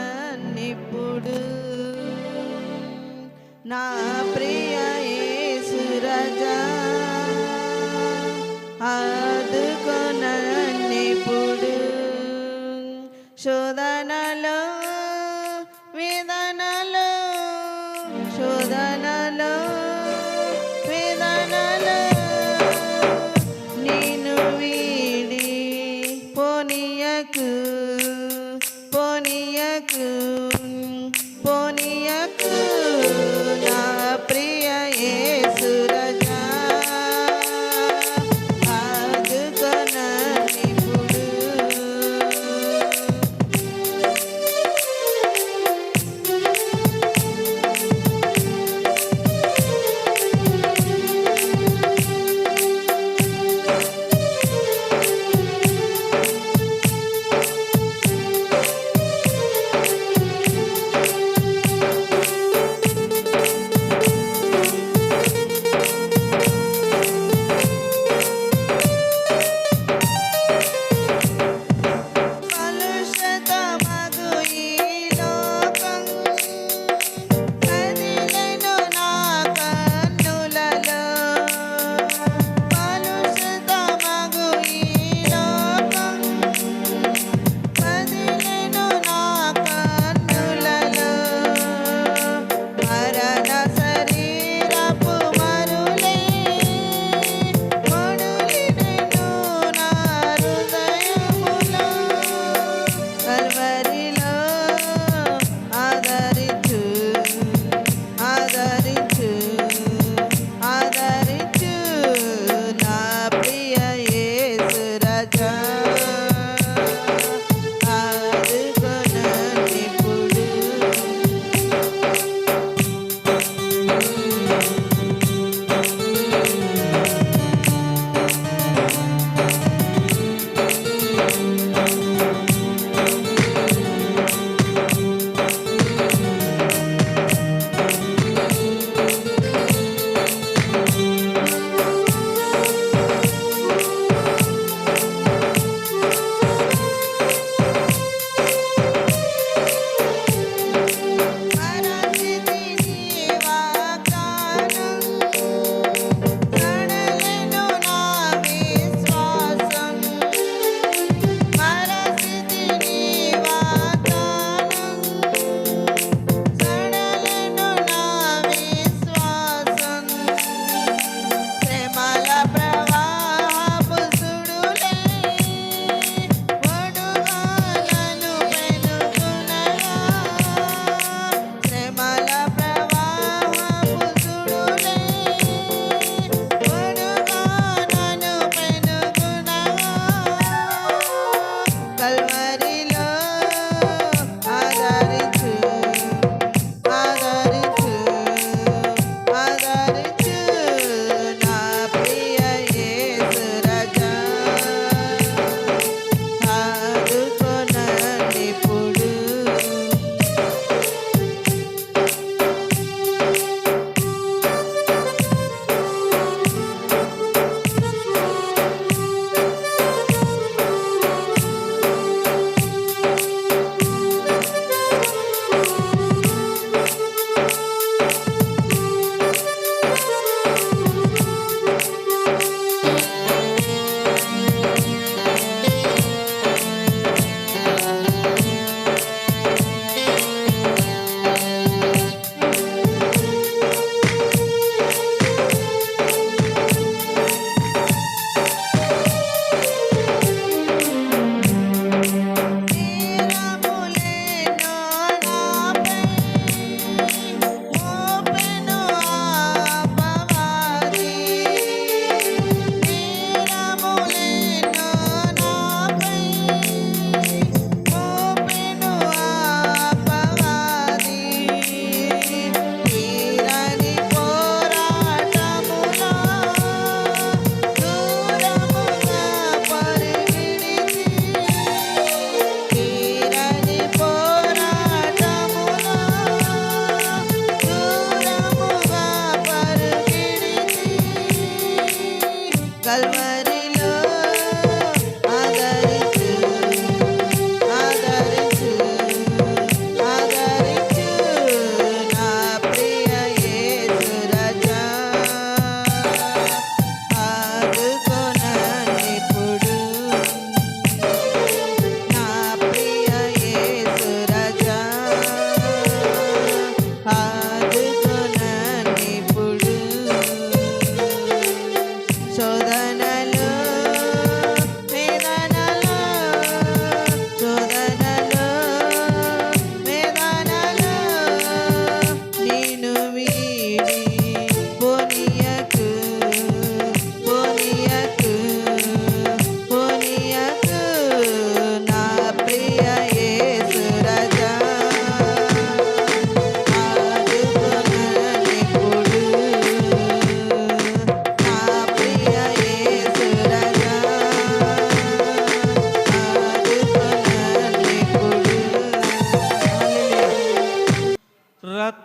ఆదుకొనన్నిప్పుడు నా ప్రియ యేసు రాజా ఆదుకొనన్నిప్పుడు శోధనలో వేదనలో శోధనలో వేదనలో నేను వీడి పోనీయకు పోనీయకు పోనీయకు నా ప్రియ యేసు రాజా ఆదుకొనన్నిప్పుడు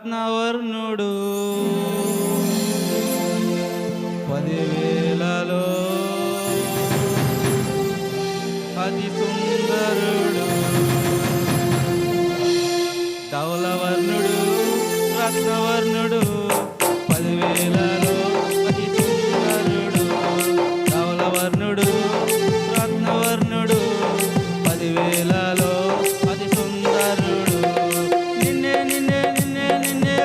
రత్నవర్ణుడు 10,000లో అతి సుందరుడు ధవలవర్ణుడు రత్నవర్ణుడు 10,000లో అతి సుందరుడు ధవలవర్ణుడు రత్నవర్ణుడు 10,000లో అతి సుందరుడు నిన్నే నిన్నే నిన్నే నిన్నే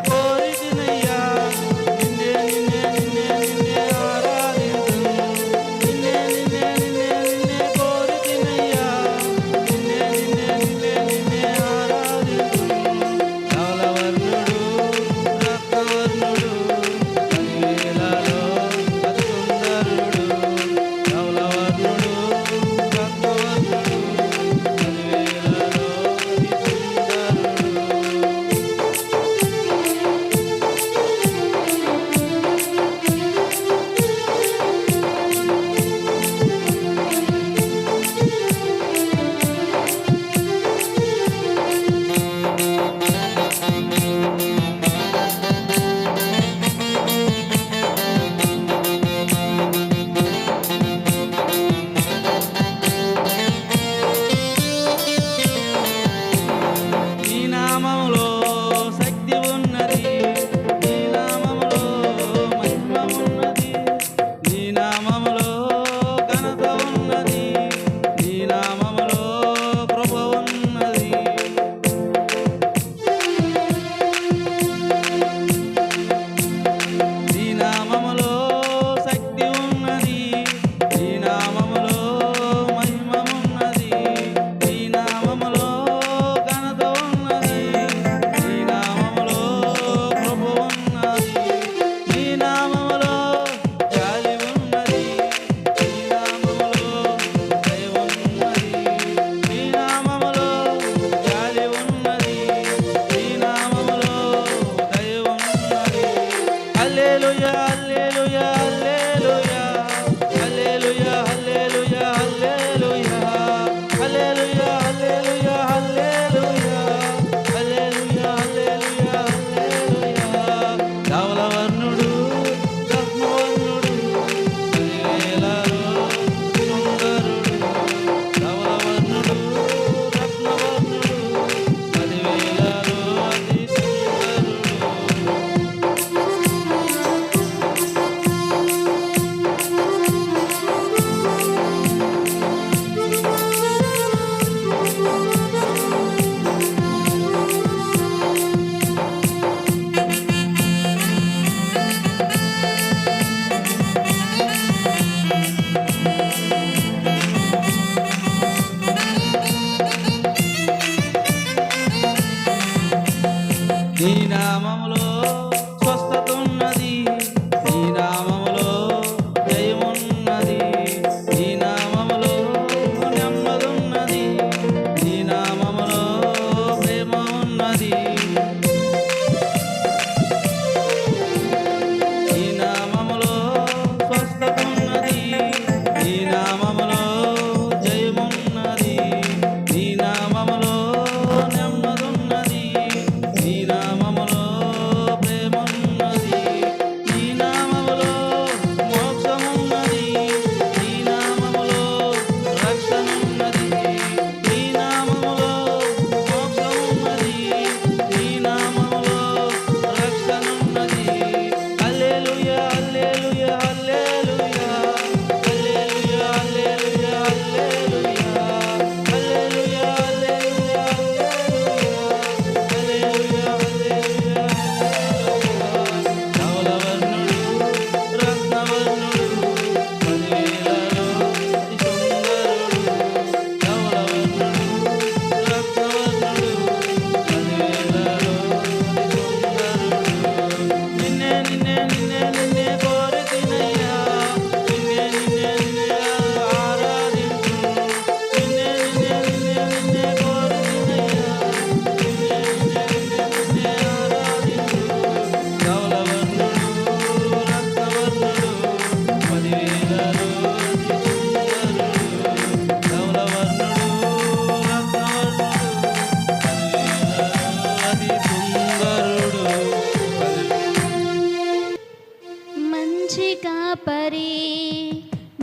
కాపరి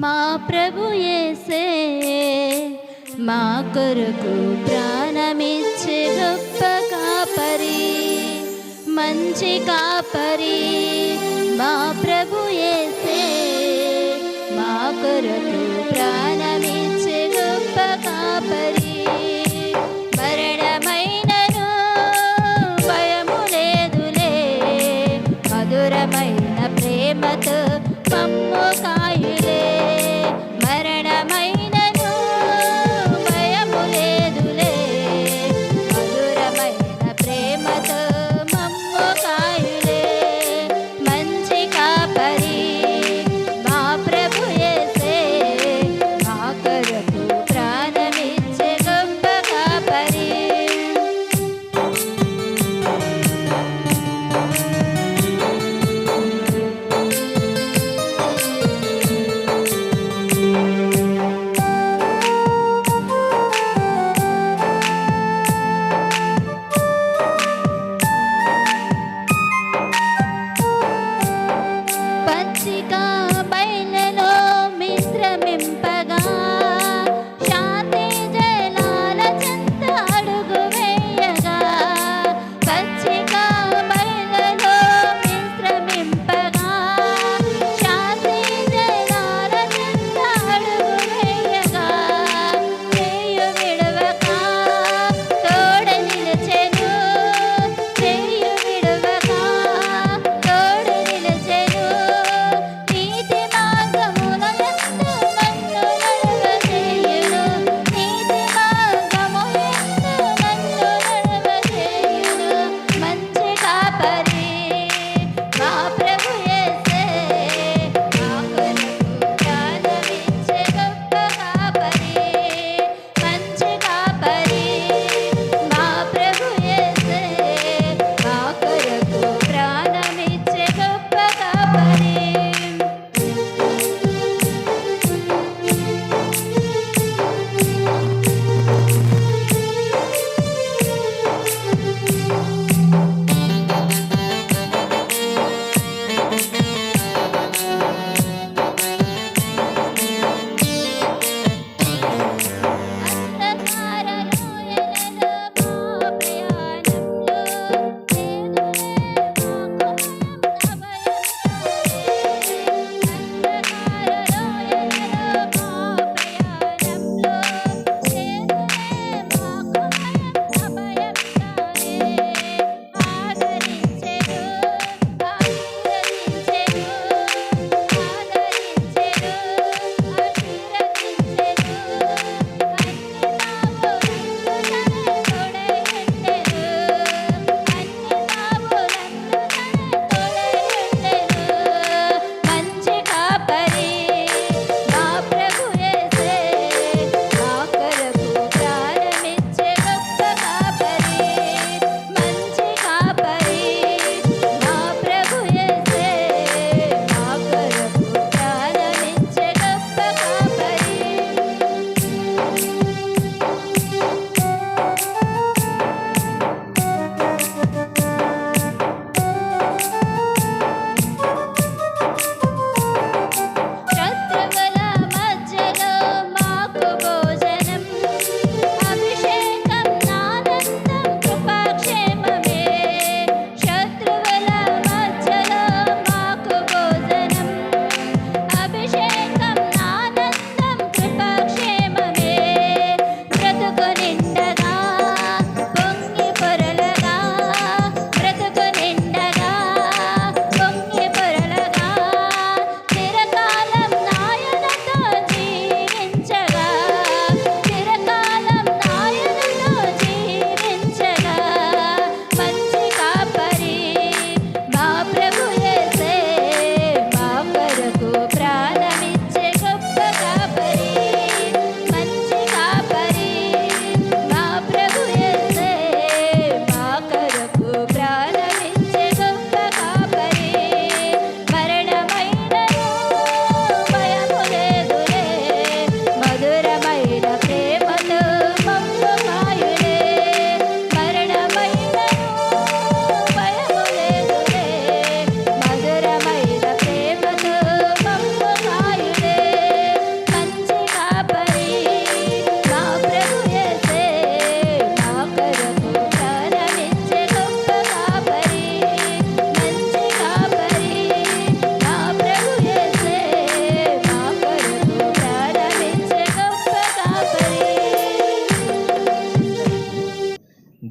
మా ప్రభు యేసే మా కొరకు ప్రాణమిచ్చే గొప్ప కాపరి మంచి కాపరి మా ప్రభు యేసే మా కొరకు ప్రాణమిచ్చే గొప్ప కాపరి మరణమైనను భయము లేదులే మధురమైన ప్రేమతో మమ్ము కాయులే మరణమైనను భయము లేదులే మధురమైన ప్రేమతో మమ్ము కాయులే మంచి కాపరి మా ప్రభు యేసే మా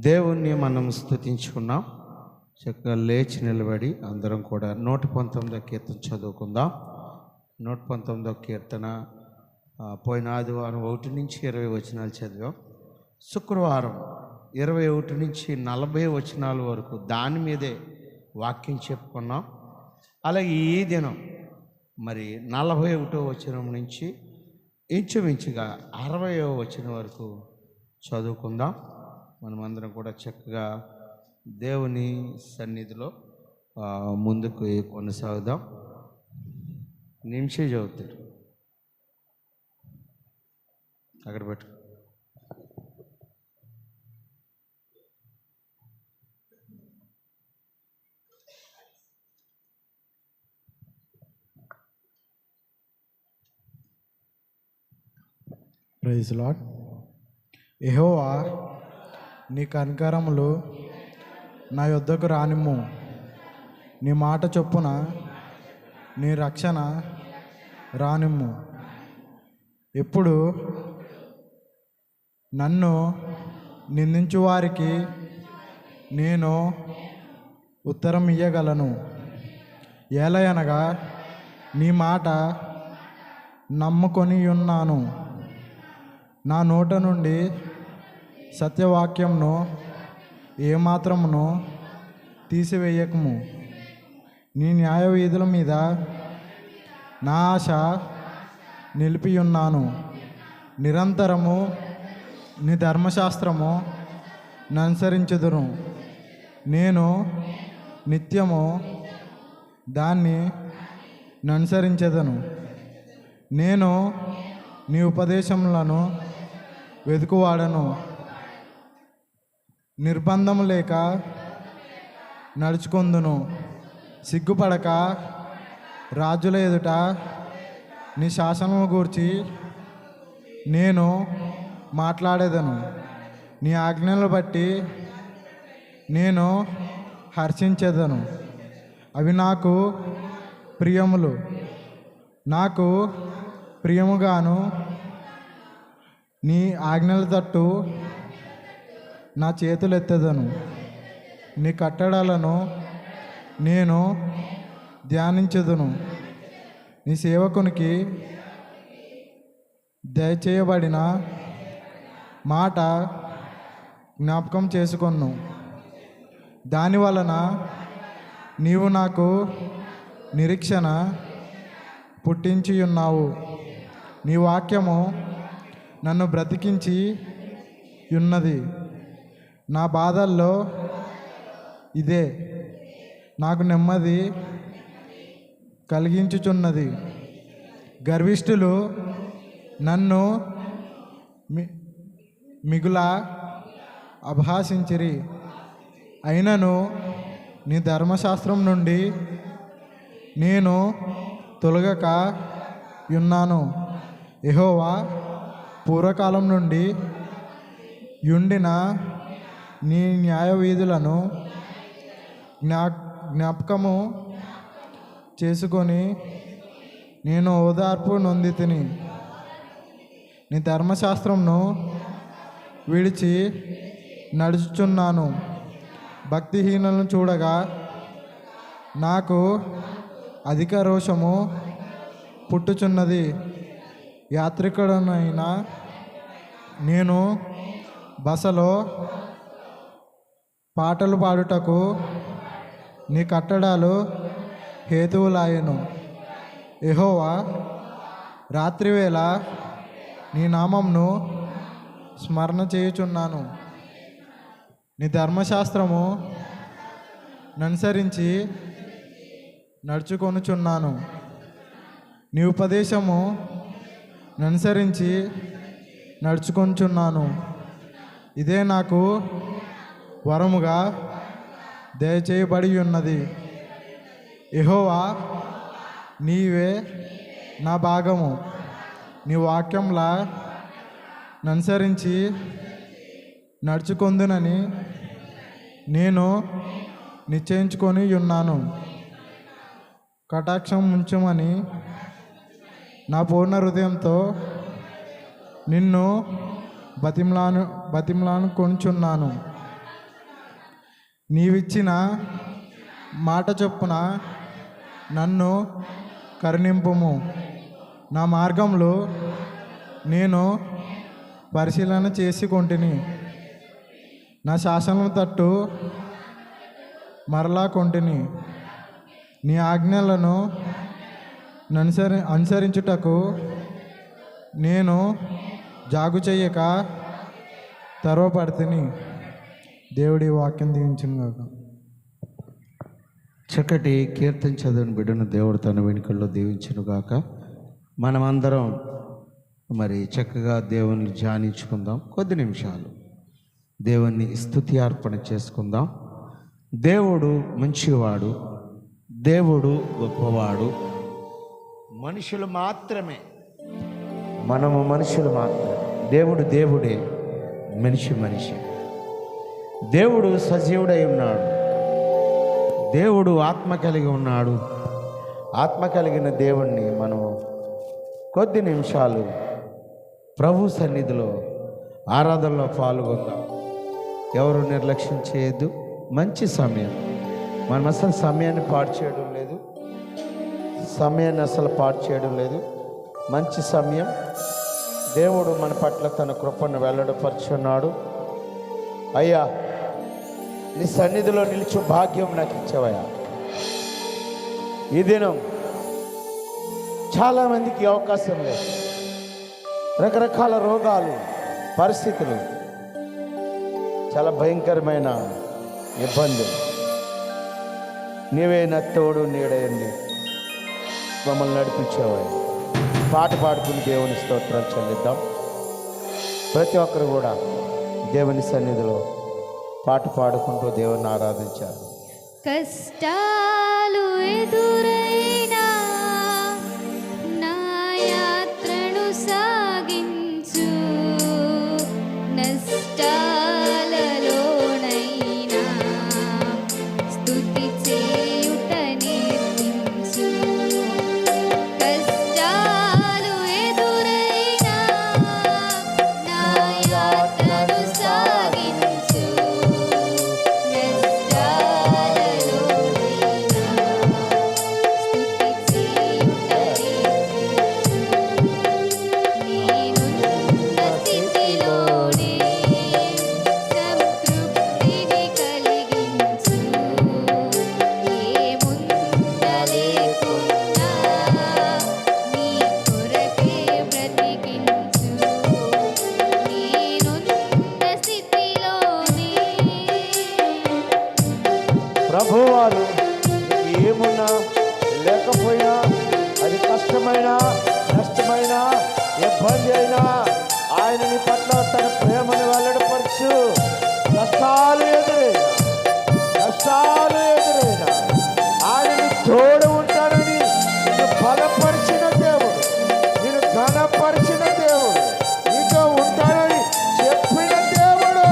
దేవుణ్ణి మనం స్తుతించుకున్నాం. చక్కగా లేచి నిలబడి అందరం కూడా 119వ కీర్తన చదువుకుందాం. 119వ కీర్తన పోయిన ఆదివారం 1 నుంచి 20 వచనాలు చదివాం. శుక్రవారం 21 నుంచి 40 వచనాల వరకు దాని మీదే వాక్యం చెప్పుకున్నాం. అలాగే ఈ దినం మరి 41వ వచనం నుంచి ఇంచుమించుగా 60వ వచనం వరకు చదువుకుందాం. మనమందరం కూడా చక్కగా దేవుని సన్నిధిలో ముందుకు కొనసాగుదాం. నిమిషే చదువుతాడు అక్కడ పెట్టు. Praise lord. యెహోవా, నీ కనికరములు నా యొద్దకు రానిమ్ము. నీ మాట చొప్పున నీ రక్షణ రానిమ్ము. ఎప్పుడు నన్ను నిందించు వారికి నేను ఉత్తరం ఇయ్యగలను. ఏలయనగా నీ మాట నమ్ముకొని ఉన్నాను. నా నోట నుండి సత్యవాక్యంను ఏమాత్రమును తీసివేయకము. నీ న్యాయ వీధుల మీద నా ఆశ నిలిపి ఉన్నాను. నిరంతరము నీ ధర్మశాస్త్రము ననుసరించుదును. నేను నిత్యము దాన్ని ననుసరించెదను. నేను నీ ఉపదేశములను వెతుకువాడను. నిర్బంధము లేక నడుచుకొందును. సిగ్గుపడక రాజుల ఎదుట నీ శాసనము గూర్చి నేను మాట్లాడేదను. నీ ఆజ్ఞలను బట్టి నేను హర్షించేదను. అవి నాకు ప్రియములు. నాకు ప్రియముగాను నీ ఆజ్ఞల తట్టు నా చేతులు ఎత్తెదను. నీ కట్టడలను నేను ధ్యానించెదను. నీ సేవకునికి దయచేయబడిన మాట జ్ఞాపకం చేసుకొను. దాని వలన నీవు నాకు నిరీక్షణ పుట్టించి ఉన్నావు. నీ వాక్యము నన్ను బ్రతికించి ఉన్నది. నా బాధల్లో ఇదే నాకు నెమ్మది కలిగించుచున్నది. గర్విష్ఠులు నన్ను మిగుల అభాసించిరి. అయినను నీ ధర్మశాస్త్రం నుండి నేను తొలగక ఉన్నాను. యెహోవా, పూర్వకాలం నుండి యుండిన నీ న్యాయ వీధులను జ్ఞాపకము చేసుకొని నేను ఓదార్పు నొందితిని. నీ ధర్మశాస్త్రంను విడిచి నడుచుచున్నాను. భక్తిహీనులను చూడగా నాకు అధిక రోషము పుట్టుచున్నది. యాత్రికుడనైనా నేను బసలో పాటలు పాడుటకు నీ కట్టడాలు హేతువులాయెను. యెహోవా, రాత్రివేళ నీ నామంను స్మరణ చేయుచున్నాను. నీ ధర్మశాస్త్రము ననుసరించి నడుచుకొనుచున్నాను. నీ ఉపదేశము ననుసరించి నడుచుకొనుచున్నాను. ఇదే నాకు వరముగా దయచేయబడి ఉన్నది. యెహోవా, నీవే నా భాగము. నీ వాక్యంలా ననుసరించి నడుచుకొందునని నేను నిశ్చయించుకొని ఉన్నాను. కటాక్షం ఉంచమని నా పూర్ణ హృదయంతో నిన్ను బతిమలాను కొనుచున్నాను. నీవిచ్చిన మాట చొప్పున నన్ను కరుణింపుము. నా మార్గంలో నేను పరిశీలన చేసి కొంటిని. నా శాసనం తట్టు మరలా కొంటిని. నీ ఆజ్ఞలను అనుసరించుటకు నేను జాగు చెయ్యక తర్వపడితిని. దేవుడి వాక్యం దీవించును గాక. చక్కటి కీర్తన చదువుని బిడ్డను దేవుడు తన వెనుకల్లో దీవించునుగాక. మనమందరం మరి చక్కగా దేవుని ధ్యానించుకుందాం. కొద్ది నిమిషాలు దేవుణ్ణి స్తుతి అర్పణ చేసుకుందాం. దేవుడు మంచివాడు, దేవుడు గొప్పవాడు. మనుషులు మాత్రమే, మనము మనుషులు మాత్రమే. దేవుడు దేవుడే, మనిషి మనిషి. దేవుడు సజీవుడై ఉన్నాడు, దేవుడు ఆత్మ కలిగి ఉన్నాడు. ఆత్మ కలిగిన దేవుణ్ణి మనము కొద్ది నిమిషాలు ప్రభు సన్నిధిలో ఆరాధనలో పాల్గొందాం. ఎవరు నిర్లక్ష్యం చేయొద్దు. మంచి సమయం. మనం అసలు సమయాన్ని పాడు చేయడం లేదు, సమయాన్ని అసలు పాడు చేయడం లేదు. మంచి సమయం. దేవుడు మన పట్ల తన కృపను వెల్లడిపరుచున్నాడు. అయ్యా, నీ సన్నిధిలో నిలిచే భాగ్యం నాకు ఇచ్చావయ్యా. ఈ దినం చాలామందికి అవకాశం లేదు. రకరకాల రోగాలు, పరిస్థితులు, చాలా భయంకరమైన ఇబ్బందులు. నీవే నా తోడు నీడయండి మమ్మల్ని నడిపించేవాడు. పాట పాడుకుని దేవుని స్తోత్రాలు చెల్లిద్దాం. ప్రతి ఒక్కరు కూడా దేవుని సన్నిధిలో పాట పాడుకుంటూ దేవుని ఆరాధించారు. కష్టాలు ఎదురైనా నా యాత్రను సాగించు. నష్టాలలోనైనా స్తుతి చేయుట నేర్పించు. కష్టాలు ఎదురైనా నా యాత్రను సాగించు. ప్రభువారు ఏమున్నా లేకపోయినా, అది కష్టమైనా నష్టమైనా ఇబ్బంది అయినా ఆయన నీ పట్ల తన ప్రేమను వెల్లడిపరచు. కష్టాలు ఎదురైనా ఆయన తోడు ఉంటాడని నిన్ను బలపరిచిన దేవుడు, నిన్ను ఘనపరిచిన దేవుడు, నీతో ఉంటాడని చెప్పిన దేవుడు.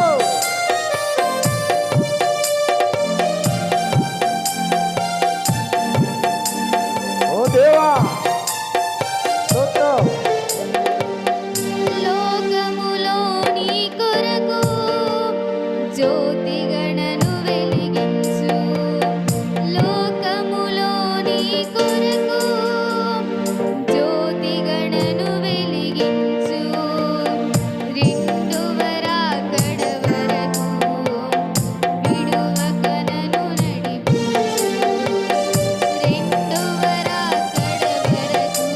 ఓ దేవా, స్తోత్రం. లోకములో నీ కొరకు జ్యోతి గణను వెలిగించు. లోకములో నీ కొరకు జ్యోతి గణను వెలిగించు. రెండవ రాకడ వరకు విడువక నన్ను నడిపించు. రెండవ రాకడ వరకు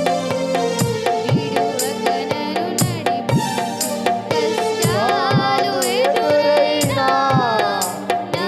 విడువక నన్ను నడిపించు. కష్టాలు ఎదురైనా నా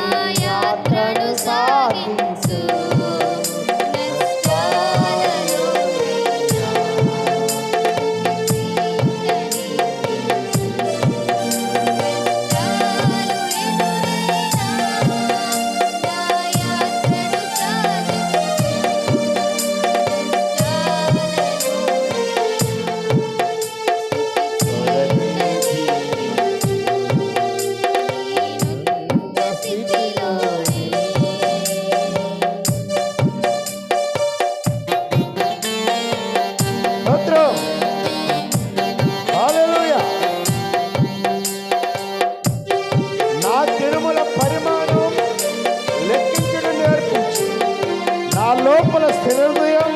లోపల స్థిర హృదయం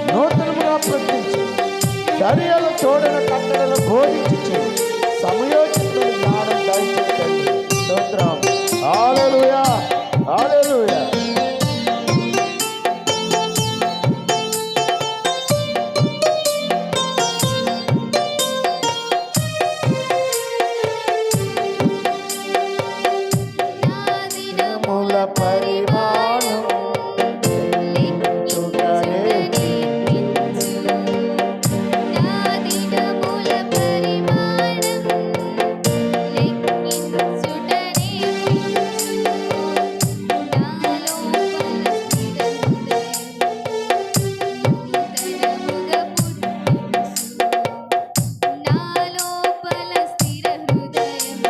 నూతనముగా ప్రకటించు. చర్యల తోడన కట్టడలు బోధించు. సమయోచిత జ్ఞానం దయచేయండి. స్తోత్రం. హల్లెలూయా, హల్లెలూయా. నా దినము మూల పరిమాణం లెక్కించుటనే నేర్పించు. నా దినముల పరిమాణం లెక్కించుటనే నేర్పించు. నాలో స్థిర హృదయం నూతనముగా పుట్టించు. నా లోపల స్థిర హృదయం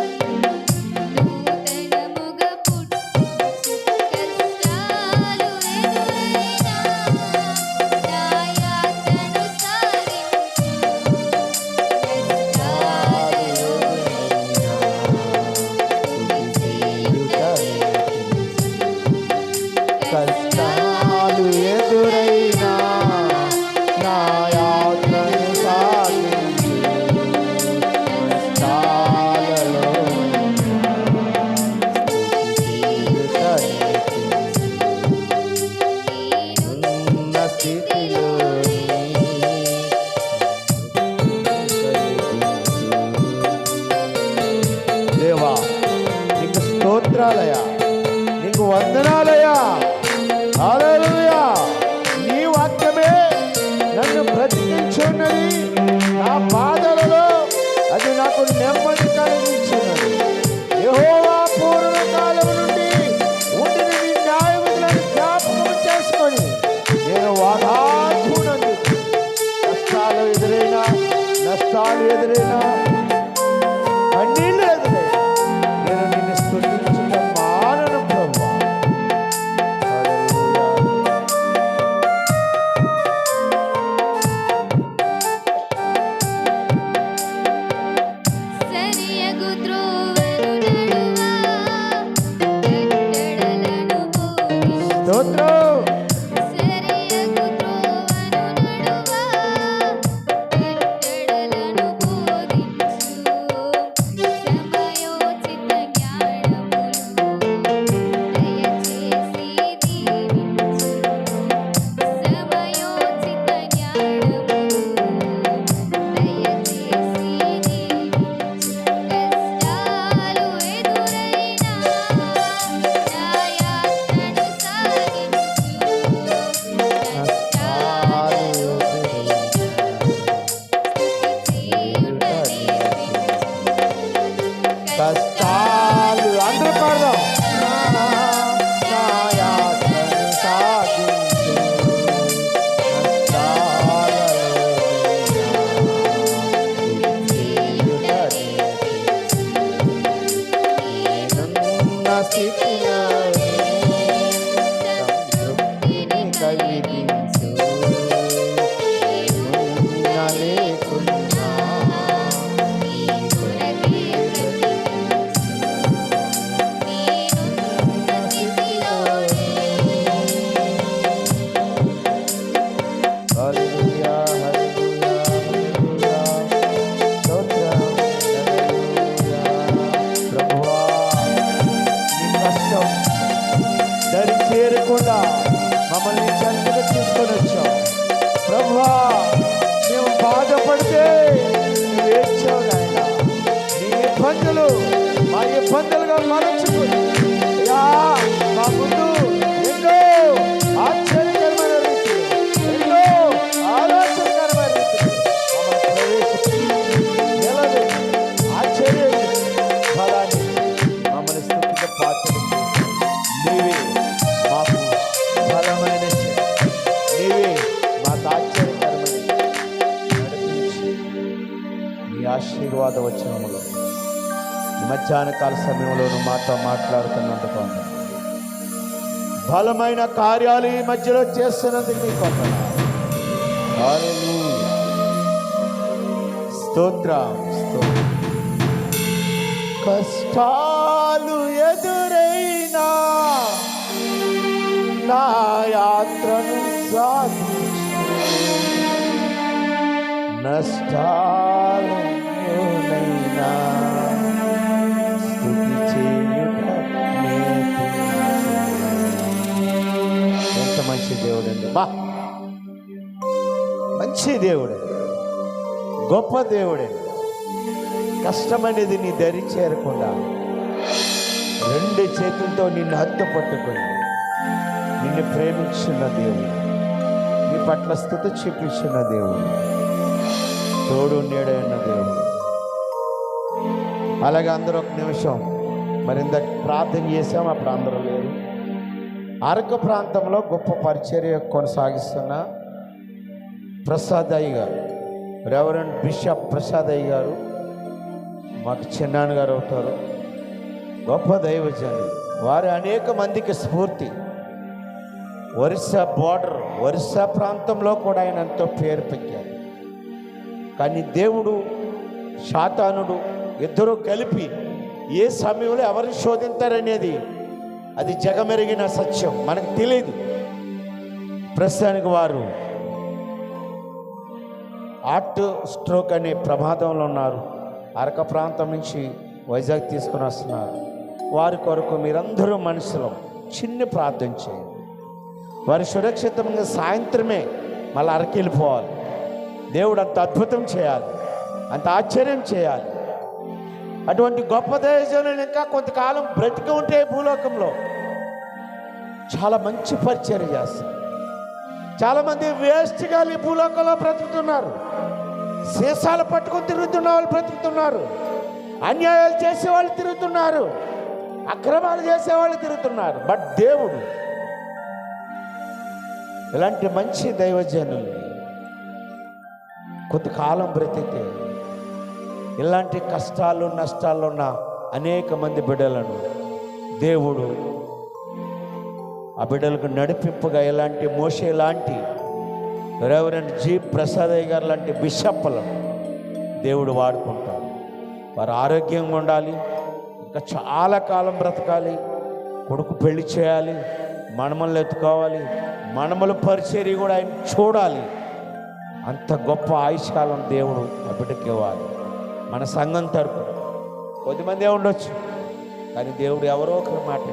నూతనముగా పుట్టించు. కష్టాలు ఎదురైనా నా యాత్రను సాగించు. కష్టాలలో కష్టాలు ఎదురైనా నా యాత్రను సాగించు. కష్టాలలో ఉన్న స్థితిలోనే దేవా నీకు స్తోత్రాలయా, నీకు వందనాలయా. హల్లెలూయా. నీ వాక్యమే నన్ను బ్రతికించున్నది. నా బాధలలో అది నాకు నెమ్మది కలిగించున్నది. యెహోవా పూర్వకాలం నుండి ఉండిన నీ న్యాయ విధులను జ్ఞాపకం చేసుకొని నేను వాదాత్మునందుకు. కష్టాలు ఎదురైనా, నష్టాలు ఎదురైనా, కన్నీళ్ళు ఎదురైనా నేను నిన్ను స్తుతించడం మానను ప్రభువా. హల్లెలూయా. సరియగు త్రోవను నడువా కట్టడలను బోధించు. స్తోత్రం. సరియగు త్రోవను నడువా కట్టడలను బోధించు. సమయోచిత జ్ఞానమును దయచేసి దీవించు. సమయోచిత జ్ఞానమును దయచేసి దీవించు. కష్టాలు ఎదురైనా నా యాత్రను సాగించు. కష్టాలలో కష్టాలు అందరూ పాడదాం. నా యాత్రను సాగించు. నేనున్న స్థితిలోనే సంతృప్తిని కలిగించు. నేనున్నా లేకున్నా హల్లెలూయా, హల్లెలూయా, హల్లెలూయా. స్తోత్రం. హల్లెలూయా. ప్రభువా నీ కష్టం దరి చేరకుండా మమ్మల్ని చెంతగా తీసుకొని వచ్చావు ప్రభువా. మేము బాధపడితే నువ్వు ఏడ్చావు నాయనా. నీ ఇబ్బందులు మా ఇబ్బందులుగా మరచుకుని అయ్యా మా ముందు ఎన్నో ఆశ్చర్యకరమైన రీతిలో, ఎన్నో ఆలోచనకరమైన రీతిలో మమ్మల్ని ప్రవేశించి నిలబెట్టి ఆశ్చర్య ఫలాన్ని మమ్మల్ని స్థుతిగా పాత్రలు చేసి నీవే మాకు బలమైన శక్తి, నీవే మాకు ఆశ్చర్యకరమైన నడిపించి నీ ఆశీర్వాద వచనములో ఈ మధ్యాహ్న కాల సమయంలో నువ్వు మాతో మాట్లాడుతున్నందుకు బలమైన కార్యాలు ఈ మధ్యలో చేస్తున్నందుకు నీకు వందనాలు. హల్లెలూయా. స్తోత్రం, స్తోత్రం. కష్టాలు ఎదురైనా నా యాత్రను సాధించు నష్టాలైనా స్తుతి చేయుట నేర్పించు. ఎంత మంచి దేవుడండి, బా మంచి దేవుడే, గొప్ప దేవుడే. కష్టం అనేది నీ దరి చేరకుండా రెండు చేతులతో నిన్ను హత్తు పట్టుకొని నిన్ను ప్రేమించున్న దేవుడు, నీ పట్ల స్థుతి చూపించిన దేవుడు, తోడు నీడైన దేవుడు. అలాగే అందరూ ఒక నిమిషం మరి ఇందాక ప్రార్థన చేసాం, అప్పుడు అందరూ లేరు. అరకు ప్రాంతంలో గొప్ప పరిచర్య కొనసాగిస్తున్న ప్రసాద్ అయ్య గారు, రెవరెండ్ బిషప్ ప్రసాద్ అయ్య గారు మాకు చిన్నాన్న గారు అవుతారు. గొప్ప దైవజనులు వారు అనేక మందికి స్ఫూర్తి. ఒరిస్సా బార్డర్, ఒరిస్సా ప్రాంతంలో కూడా ఆయన ఎంతో పేరు పెట్టారు. కానీ దేవుడు శాతానుడు ఇద్దరూ కలిపి ఏ సమయంలో ఎవరిని శోధింతారనేది అది జగమెరిగిన సత్యం, మనకు తెలియదు. ప్రస్తుతానికి వారు హార్ట్ స్ట్రోక్ అనే ప్రమాదంలో ఉన్నారు. అరక ప్రాంతం నుంచి వైజాగ్ తీసుకుని వస్తున్నారు. వారి కొరకు మీరందరూ మనసులో చిన్న ప్రార్థన చేయండి. వారు సురక్షితంగా సాయంత్రమే మళ్ళీ అరకు వెళ్ళిపోవాలి. దేవుడు అంత అద్భుతం చేయాలి, అంత ఆశ్చర్యం చేయాలి. అటువంటి గొప్ప దైవజనులు ఇంకా కొంతకాలం బ్రతికి ఉంటే భూలోకంలో చాలా మంచి పరిచర్య చేస్తారు. చాలామంది వేస్ట్గా ఈ భూలోకంలో బ్రతుకుతున్నారు. సీసాలు పట్టుకొని తిరుగుతున్న వాళ్ళు బ్రతుకుతున్నారు. అన్యాయాలు చేసేవాళ్ళు తిరుగుతున్నారు. అక్రమాలు చేసేవాళ్ళు తిరుగుతున్నారు. బట్ దేవుడు ఇలాంటి మంచి దైవజనుల్ని కొంతకాలం బ్రతికితే ఇలాంటి కష్టాలు నష్టాలు ఉన్న అనేక మంది బిడ్డలను దేవుడు ఆ బిడ్డలకు నడిపింపుగా ఇలాంటి మోషే లాంటి రెవరెండ్ జి ప్రసాదయ్య గారు లాంటి బిషప్లను దేవుడు వాడుకుంటాడు. వారు ఆరోగ్యంగా ఉండాలి, ఇంకా చాలా కాలం బ్రతకాలి, కొడుకు పెళ్లి చేయాలి, మనమలు ఎత్తుకోవాలి, మనమల పరిచర్య కూడా ఆయన చూడాలి. అంత గొప్ప ఆయుష్కాలం దేవుడు ఆ బిడ్డకి ఇవ్వాలి. మన సంఘం తరపున కొద్దిమందే ఉండొచ్చు, కానీ దేవుడు ఎవరో ఒకరు మాట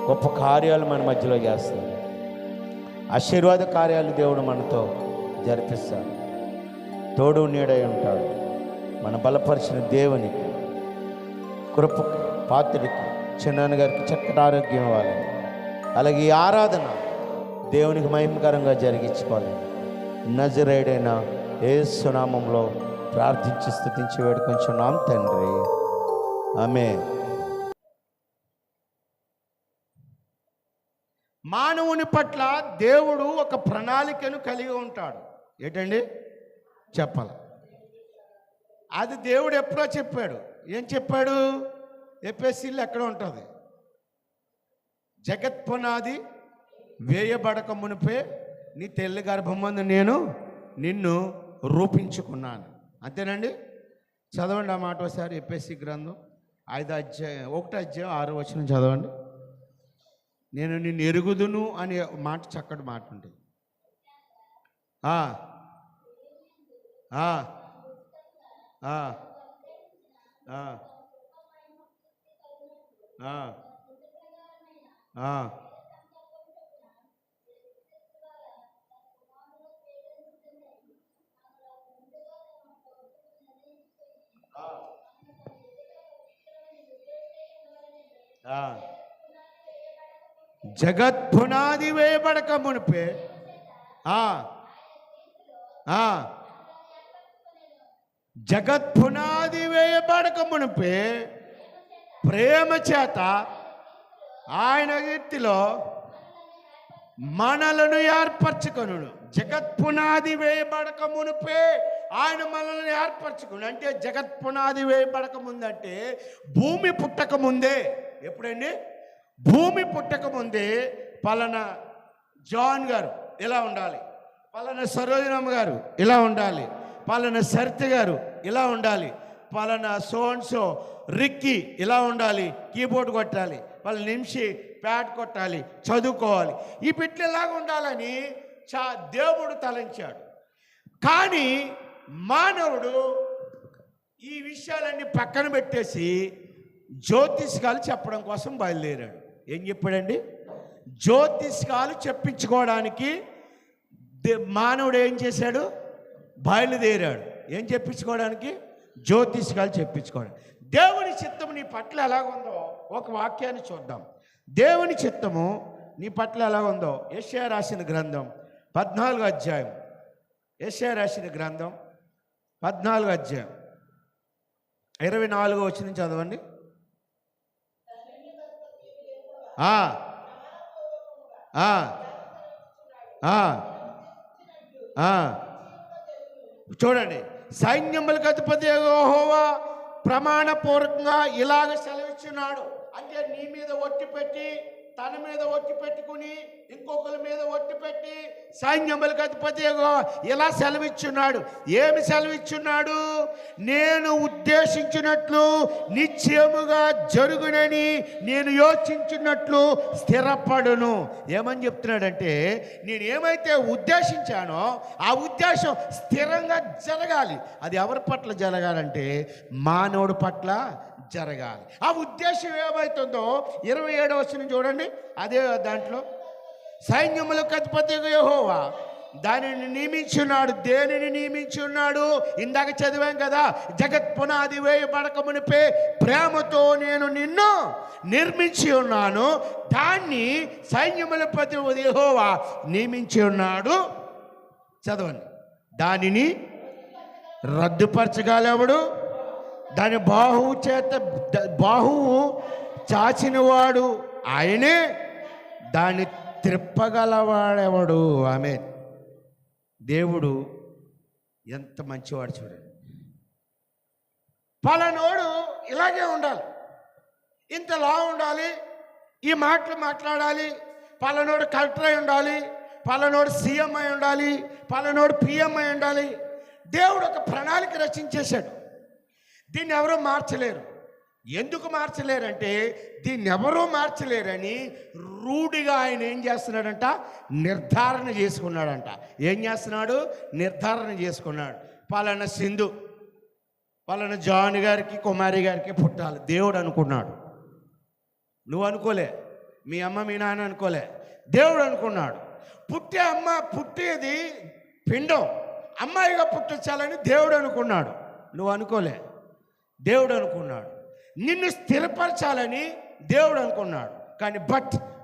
గొప్ప కార్యాలు మన మధ్యలో చేస్తారు. ఆశీర్వాద కార్యాలు దేవుడు మనతో జరిపిస్తాడు. తోడు నీడై ఉంటాడు. మన బలపరిచిన దేవునికి, కృప పాత్రుడికి, చిన్నాన్న గారికి చక్కటి ఆరోగ్యం ఇవ్వాలి. అలాగే ఈ ఆరాధన దేవునికి మహిమకరంగా జరిగించుకోవాలి. నజరేయుడైన యేసు నామములో ప్రార్థించి స్తుతించి వేడుకొంచున్నాం తండ్రి, ఆమేన్. మానవుని పట్ల దేవుడు ఒక ప్రణాళికను కలిగి ఉంటాడు. ఏంటండి చెప్పాలి? అది దేవుడు ఎప్పుడో చెప్పాడు. ఏం చెప్పాడు? ఎఫెసీలో ఎక్కడ ఉంటుంది? జగత్ పునాది వేయబడక మునిపే నీ తెల్లి గర్భమందు నేను నిన్ను రూపించుకున్నాను. అంతేనండి. చదవండి ఆ మాట ఒకసారి. ఎఫెసీ గ్రంథం 1 అధ్యాయం 6 చదవండి. నేను నిన్ను ఎరుగుదును అనే మాట చక్కటి మాట ఉంటుంది. జగత్ పునాది వేయబడక మునిపే జగత్ పునాది వేయబడక మునిపే ప్రేమ చేత ఆయన కీర్తిలో మనలను ఏర్పరచుకొను. జగత్ పునాది వేయబడక మునిపే ఆయన మనల్ని ఏర్పరచుకుని. అంటే జగత్ పునాది వేయబడక ముందంటే భూమి పుట్టక ముందే. ఎప్పుడండి? భూమి పుట్టక ముందే పలానా జాన్ గారు ఇలా ఉండాలి, పలానా సరోజనమ్మ గారు ఇలా ఉండాలి, పలానా సరిత గారు ఇలా ఉండాలి, పలానా సోన్సో రిక్కి ఇలా ఉండాలి, కీబోర్డ్ కొట్టాలి, వాళ్ళ నిమిషి ప్యాడ్ కొట్టాలి, చదువుకోవాలి, ఈ బిడ్డలు ఇలాగ ఉండాలని దేవుడు తలంచాడు. కానీ మానవుడు ఈ విషయాలన్నీ పక్కన పెట్టేసి జ్యోతిష్కాలు చెప్పడం కోసం బయలుదేరాడు. ఏం చెప్పాడండి? జ్యోతిష్కాలు చెప్పించుకోవడానికి మానవుడు ఏం చేశాడు? బయలుదేరాడు. ఏం చెప్పించుకోవడానికి? జ్యోతిష్కాలు చెప్పించుకోవడం. దేవుని చిత్తం నీ పట్ల ఎలాగుందో ఒక వాక్యాన్ని చూద్దాం. దేవుని చిత్తము నీ పట్ల ఎలాగుందో యెషయా రాసిన గ్రంథం 14వ అధ్యాయం. యెషయా రాసిన గ్రంథం 14వ అధ్యాయం 24వ వచనం చదవండి. చూడండి, సైన్యములకు అధిపతి యెహోవా ప్రమాణపూర్వకంగా ఇలాగ సెలవిస్తున్నాడు. అంటే నీ మీద ఒట్టి పెట్టి, తన మీద ఒట్టి పెట్టుకుని, ఇంకొకరి మీద ఒట్టి పెట్టి సైన్యములకు అధిపతి యెహోవా ఇలా సెలవిచ్చున్నాడు. ఏమి సెలవిచ్చున్నాడు? నేను ఉద్దేశించినట్లు నిశ్చయముగా జరుగునని, నేను యోచించినట్లు స్థిరపడును. ఏమని చెప్తున్నాడంటే, నేను ఏమైతే ఉద్దేశించానో ఆ ఉద్దేశం స్థిరంగా జరగాలి. అది ఎవరి పట్ల జరగాలంటే మానవుడి పట్ల జరగాలి. ఆ ఉద్దేశం ఏమవుతుందో 27వ వచనం చూడండి. అదే దాంట్లో సైన్యములకు అధిపతి యెహోవా దానిని నియమించున్నాడు. దేనిని నియమించున్నాడు? ఇందాక చదివాం కదా, జగత్ పునాది వేయబడక మునిపే ప్రేమతో నేను నిన్ను నిర్మించి ఉన్నాను. దాన్ని సైన్యములపతి యెహోవా నియమించి ఉన్నాడు. చదవండి. దానిని రద్దుపరచగలెవడు? దాని బాహువు చాచినవాడు ఆయనే, దాన్ని త్రిప్పగలవాడెవడు? ఆమె దేవుడు ఎంత మంచివాడు చూడండి. పలానోడు ఇలాగే ఉండాలి, ఇంతలా ఉండాలి, ఈ మాటలు మాట్లాడాలి, పలానోడు కలెక్టర్ అయి ఉండాలి, పలానోడు సీఎం అయి ఉండాలి, పలానోడు పిఎం అయి ఉండాలి. దేవుడు ఒక ప్రణాళిక రచించేశాడు. దీన్ని ఎవరూ మార్చలేరు. ఎందుకు మార్చలేరంటే దీన్ని ఎవరూ మార్చలేరని రూఢిగా ఆయన ఏం చేస్తున్నాడంట? నిర్ధారణ చేసుకున్నాడంట. ఏం చేస్తున్నాడు? నిర్ధారణ చేసుకున్నాడు. పలానా సింధు పలానా జాన్ గారికి కుమారి గారికి పుట్టాలి దేవుడు అనుకున్నాడు. నువ్వు అనుకోలే, మీ అమ్మ మీ నాన్న అనుకోలే, దేవుడు అనుకున్నాడు. పుట్టేది పిండం, అమ్మాయిగా పుట్టించాలని దేవుడు అనుకున్నాడు. నువ్వు అనుకోలే, దేవుడు అనుకున్నాడు. నిన్ను స్థిరపరచాలని దేవుడు అనుకున్నాడు. కానీ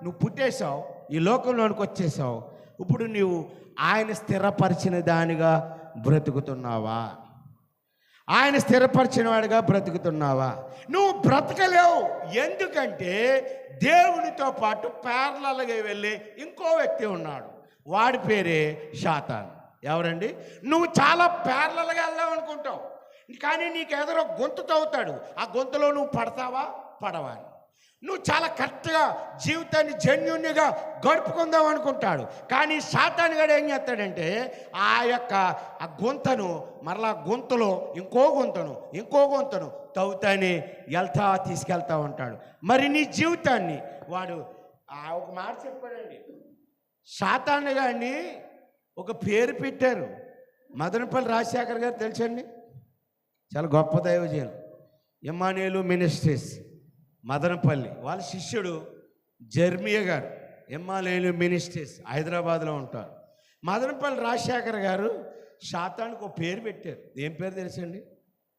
నువ్వు పుట్టేశావు, ఈ లోకంలోనికి వచ్చేసావు. ఇప్పుడు నువ్వు ఆయన స్థిరపరిచిన దానిగా బ్రతుకుతున్నావా? ఆయన స్థిరపరిచిన వాడిగా బ్రతుకుతున్నావా? నువ్వు బ్రతకలేవు. ఎందుకంటే దేవునితో పాటు ప్యారలల్గా వెళ్ళి ఇంకో వ్యక్తి ఉన్నాడు. వాడి పేరే సాతాను. ఎవరండి? నువ్వు చాలా ప్యారలల్గా వెళ్దాం అనుకుంటావు, కానీ నీకు ఎదురో గొంతు తవ్వుతాడు. ఆ గొంతులో నువ్వు పడతావా పడవా? నువ్వు చాలా కరెక్ట్గా జీవితాన్ని జెన్యూన్గా గడుపుకుందాం అనుకుంటాడు. కానీ సాతాను గడు ఏం చేస్తాడంటే ఆ గొంతను మరలా గొంతులో ఇంకో గొంతును తవ్వుతానే తీసుకెళ్తా ఉంటాడు. మరి నీ జీవితాన్ని వాడు ఒక మాట చెప్పాడండి. సాతాను గారిని ఒక పేరు పెట్టారు. మదనపల్లి రాజశేఖర్ గారు తెలుసండి, చాలా గొప్ప దైవజనులు. ఇమ్మానుయేలు మినిస్ట్రీస్ మదనపల్లి, వాళ్ళ శిష్యుడు జర్మియా గారు. ఇమ్మానుయేలు మినిస్ట్రీస్ హైదరాబాద్లో ఉంటారు. మదనపల్లి రాజశేఖర్ గారు సాతానుకు ఒక పేరు పెట్టారు. ఏం పేరు తెలుసండి?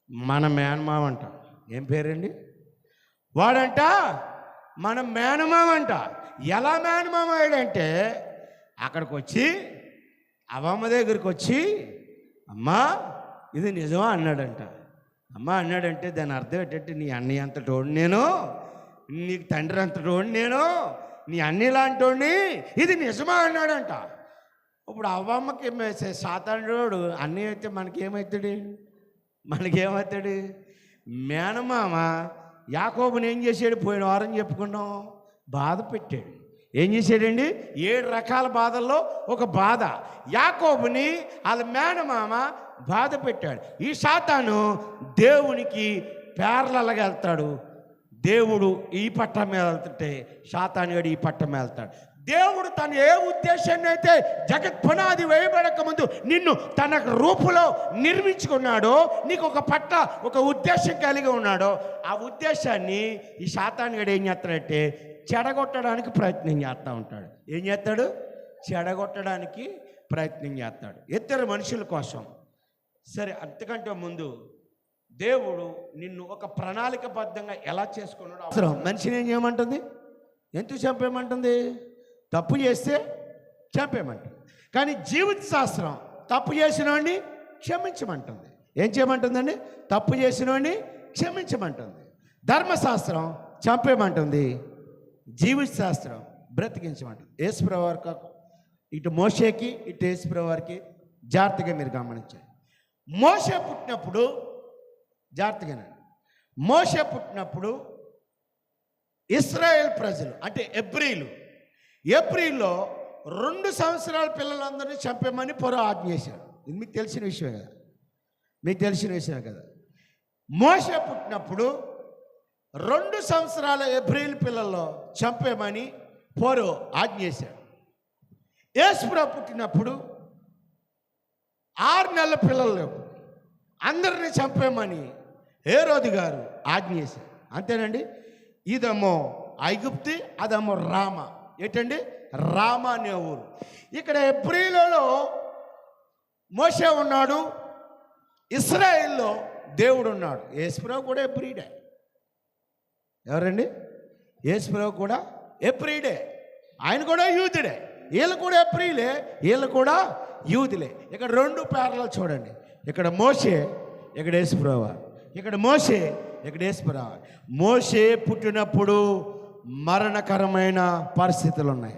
మన మేనమామ అంట. ఏం పేరండి? వాడంట మన మేనమామ అంట. ఎలా మేనమామ అయ్యాడంటే అక్కడికి వచ్చి అవమ్మ దగ్గరికి వచ్చి, అమ్మా ఇది నిజమా అన్నాడంట. అమ్మ అన్నాడంటే దాని అర్థం ఏంటంటే, నీ అన్నయ్య అంతటోడు నేను, నీకు తండ్రి అంతటోడు నేను, నీ అన్ని లాంటోడిని, ఇది నిజమా అన్నాడంట. ఇప్పుడు అవ్వమ్మకి సాతానుడు అన్నయ్య అయితే మనకేమవుతాడు? మేనమామ యాకోబుని ఏం చేసాడు? పోయిన వారం చెప్పుకున్నాం, బాధ పెట్టాడు. ఏం చేశాడండి? 7 రకాల బాధల్లో ఒక బాధ. యాకోబుని వాళ్ళ మేనమామ బాధ పెట్టాడు. ఈ సాతాను దేవునికి పేర్లలాగా వెళ్తాడు. దేవుడు ఈ పట్టం మీద వెళ్తుంటే సాతానుగాడు ఈ పట్టం మీద వెళ్తాడు. దేవుడు తను ఏ ఉద్దేశాన్ని అయితే జగత్ పునాది వేయబడక ముందు నిన్ను తన రూపులో నిర్మించుకున్నాడో, నీకు ఒక ఉద్దేశం కలిగి ఉన్నాడో, ఆ ఉద్దేశాన్ని ఈ సాతానుగాడు ఏం చేస్తాడంటే చెడగొట్టడానికి ప్రయత్నం చేస్తూ ఉంటాడు. ఏం చేస్తాడు? చెడగొట్టడానికి ప్రయత్నం చేస్తాడు, ఇద్దరు మనుషుల కోసం. సరే, అంతకంటే ముందు దేవుడు నిన్ను ఒక ప్రణాళికబద్ధంగా ఎలా చేసుకున్నాడు అవసరం. మనిషిని ఏం చేయమంటుంది? ఎందుకు చంపేయమంటుంది? తప్పు చేస్తే చంపేయమంటుంది. కానీ జీవిత శాస్త్రం తప్పు చేసినోడిని క్షమించమంటుంది. ఏం చేయమంటుందండి? తప్పు చేసినోడిని క్షమించమంటుంది. ధర్మశాస్త్రం చంపేయమంటుంది, జీవిత శాస్త్రం బ్రతికించమంటుంది. యేసుప్రభువు వారికి, ఇటు మోషేకి ఇటు యేసుప్రభువు వారికి జాగ్రత్తగా మీరు గమనించండి. మోషే పుట్టినప్పుడు జాగ్రత్తగానండి, మోషే పుట్టినప్పుడు ఇశ్రాయేల్ ప్రజలు అంటే ఏప్రిల్లో 2 సంవత్సరాల పిల్లలందరినీ చంపేమని ఫరో ఆజ్ఞ చేశాడు. ఇది మీకు తెలిసిన విషయమే కదా. మోషే పుట్టినప్పుడు 2 సంవత్సరాల ఏప్రిల్ పిల్లల్లో చంపేమని ఫరో ఆజ్ఞ చేశాడు. యేసుప్రభువు పుట్టినప్పుడు 6 నెలల పిల్లలు అందరినీ చంపేమని హేరోదు గారు ఆజ్ఞ చేశారు. అంతేనండి. ఇదేమో ఐగుప్తి, అదేమో రామ. ఏంటండి? రామ అనే ఊరు. ఇక్కడ ఏప్రిల్లో మోషే ఉన్నాడు, ఇశ్రాయేల్లో దేవుడు ఉన్నాడు. యేసుప్రభువు కూడా ఏప్రిడే. ఎవరండి? యేసుప్రభువు కూడా ఏప్రిడే. ఆయన కూడా యూదుడే. వీళ్ళు కూడా ఏప్రిలే, వీళ్ళు కూడా యూదులే. ఇక్కడ 2 పేర్లు చూడండి. ఇక్కడ మోషే, ఇక్కడ యేసుప్రభువు. ఇక్కడ మోషే, ఇక్కడ యేసుప్రభువు. మోషే పుట్టినప్పుడు మరణకరమైన పరిస్థితులు ఉన్నాయి.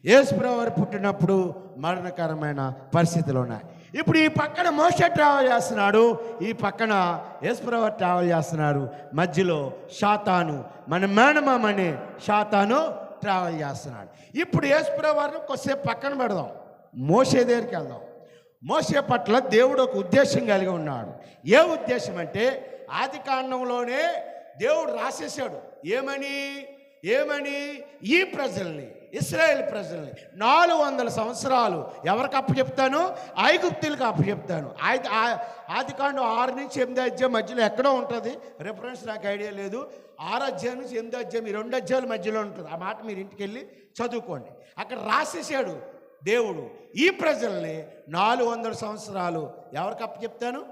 యేసుప్రభువు వారు పుట్టినప్పుడు మరణకరమైన పరిస్థితులు ఉన్నాయి. ఇప్పుడు ఈ పక్కన మోషే ట్రావెల్ చేస్తున్నాడు, ఈ పక్కన యేసుప్రభువు ట్రావెల్ చేస్తున్నారు. మధ్యలో సాతాను, మన మేనమామనే సాతాను ట్రావెల్ చేస్తున్నాడు. ఇప్పుడు యేసుప్రభువు వారిని కొద్దిసేపు పక్కన పెడదాం, మోషే దగ్గరికి వెళ్దాం. మోషే పట్ల దేవుడు ఒక ఉద్దేశం కలిగి ఉన్నాడు. ఏ ఉద్దేశం అంటే ఆది కాండంలోనే దేవుడు రాసేసాడు. ఏమని ఈ ప్రజల్ని, ఇశ్రాయేల్ ప్రజల్ని 400 సంవత్సరాలు ఎవరికి అప్పచెప్తాను? ఐగుప్తులకు అప్పచెప్తాను. ఆది కాండం 6 నుంచి 8 అధ్యాయం మధ్యలో ఎక్కడో ఉంటుంది, రెఫరెన్స్ నాకు ఐడియా లేదు. 6 అధ్యాయం నుంచి 8 అధ్యాయం, ఈ 2 అధ్యాయాల మధ్యలో ఉంటుంది. ఆ మాట మీరు ఇంటికి వెళ్ళి చదువుకోండి. అక్కడ రాసేసాడు దేవుడు, ఈ ప్రజల్ని 400 సంవత్సరాలు ఎవరికి అప్పచెప్తాను?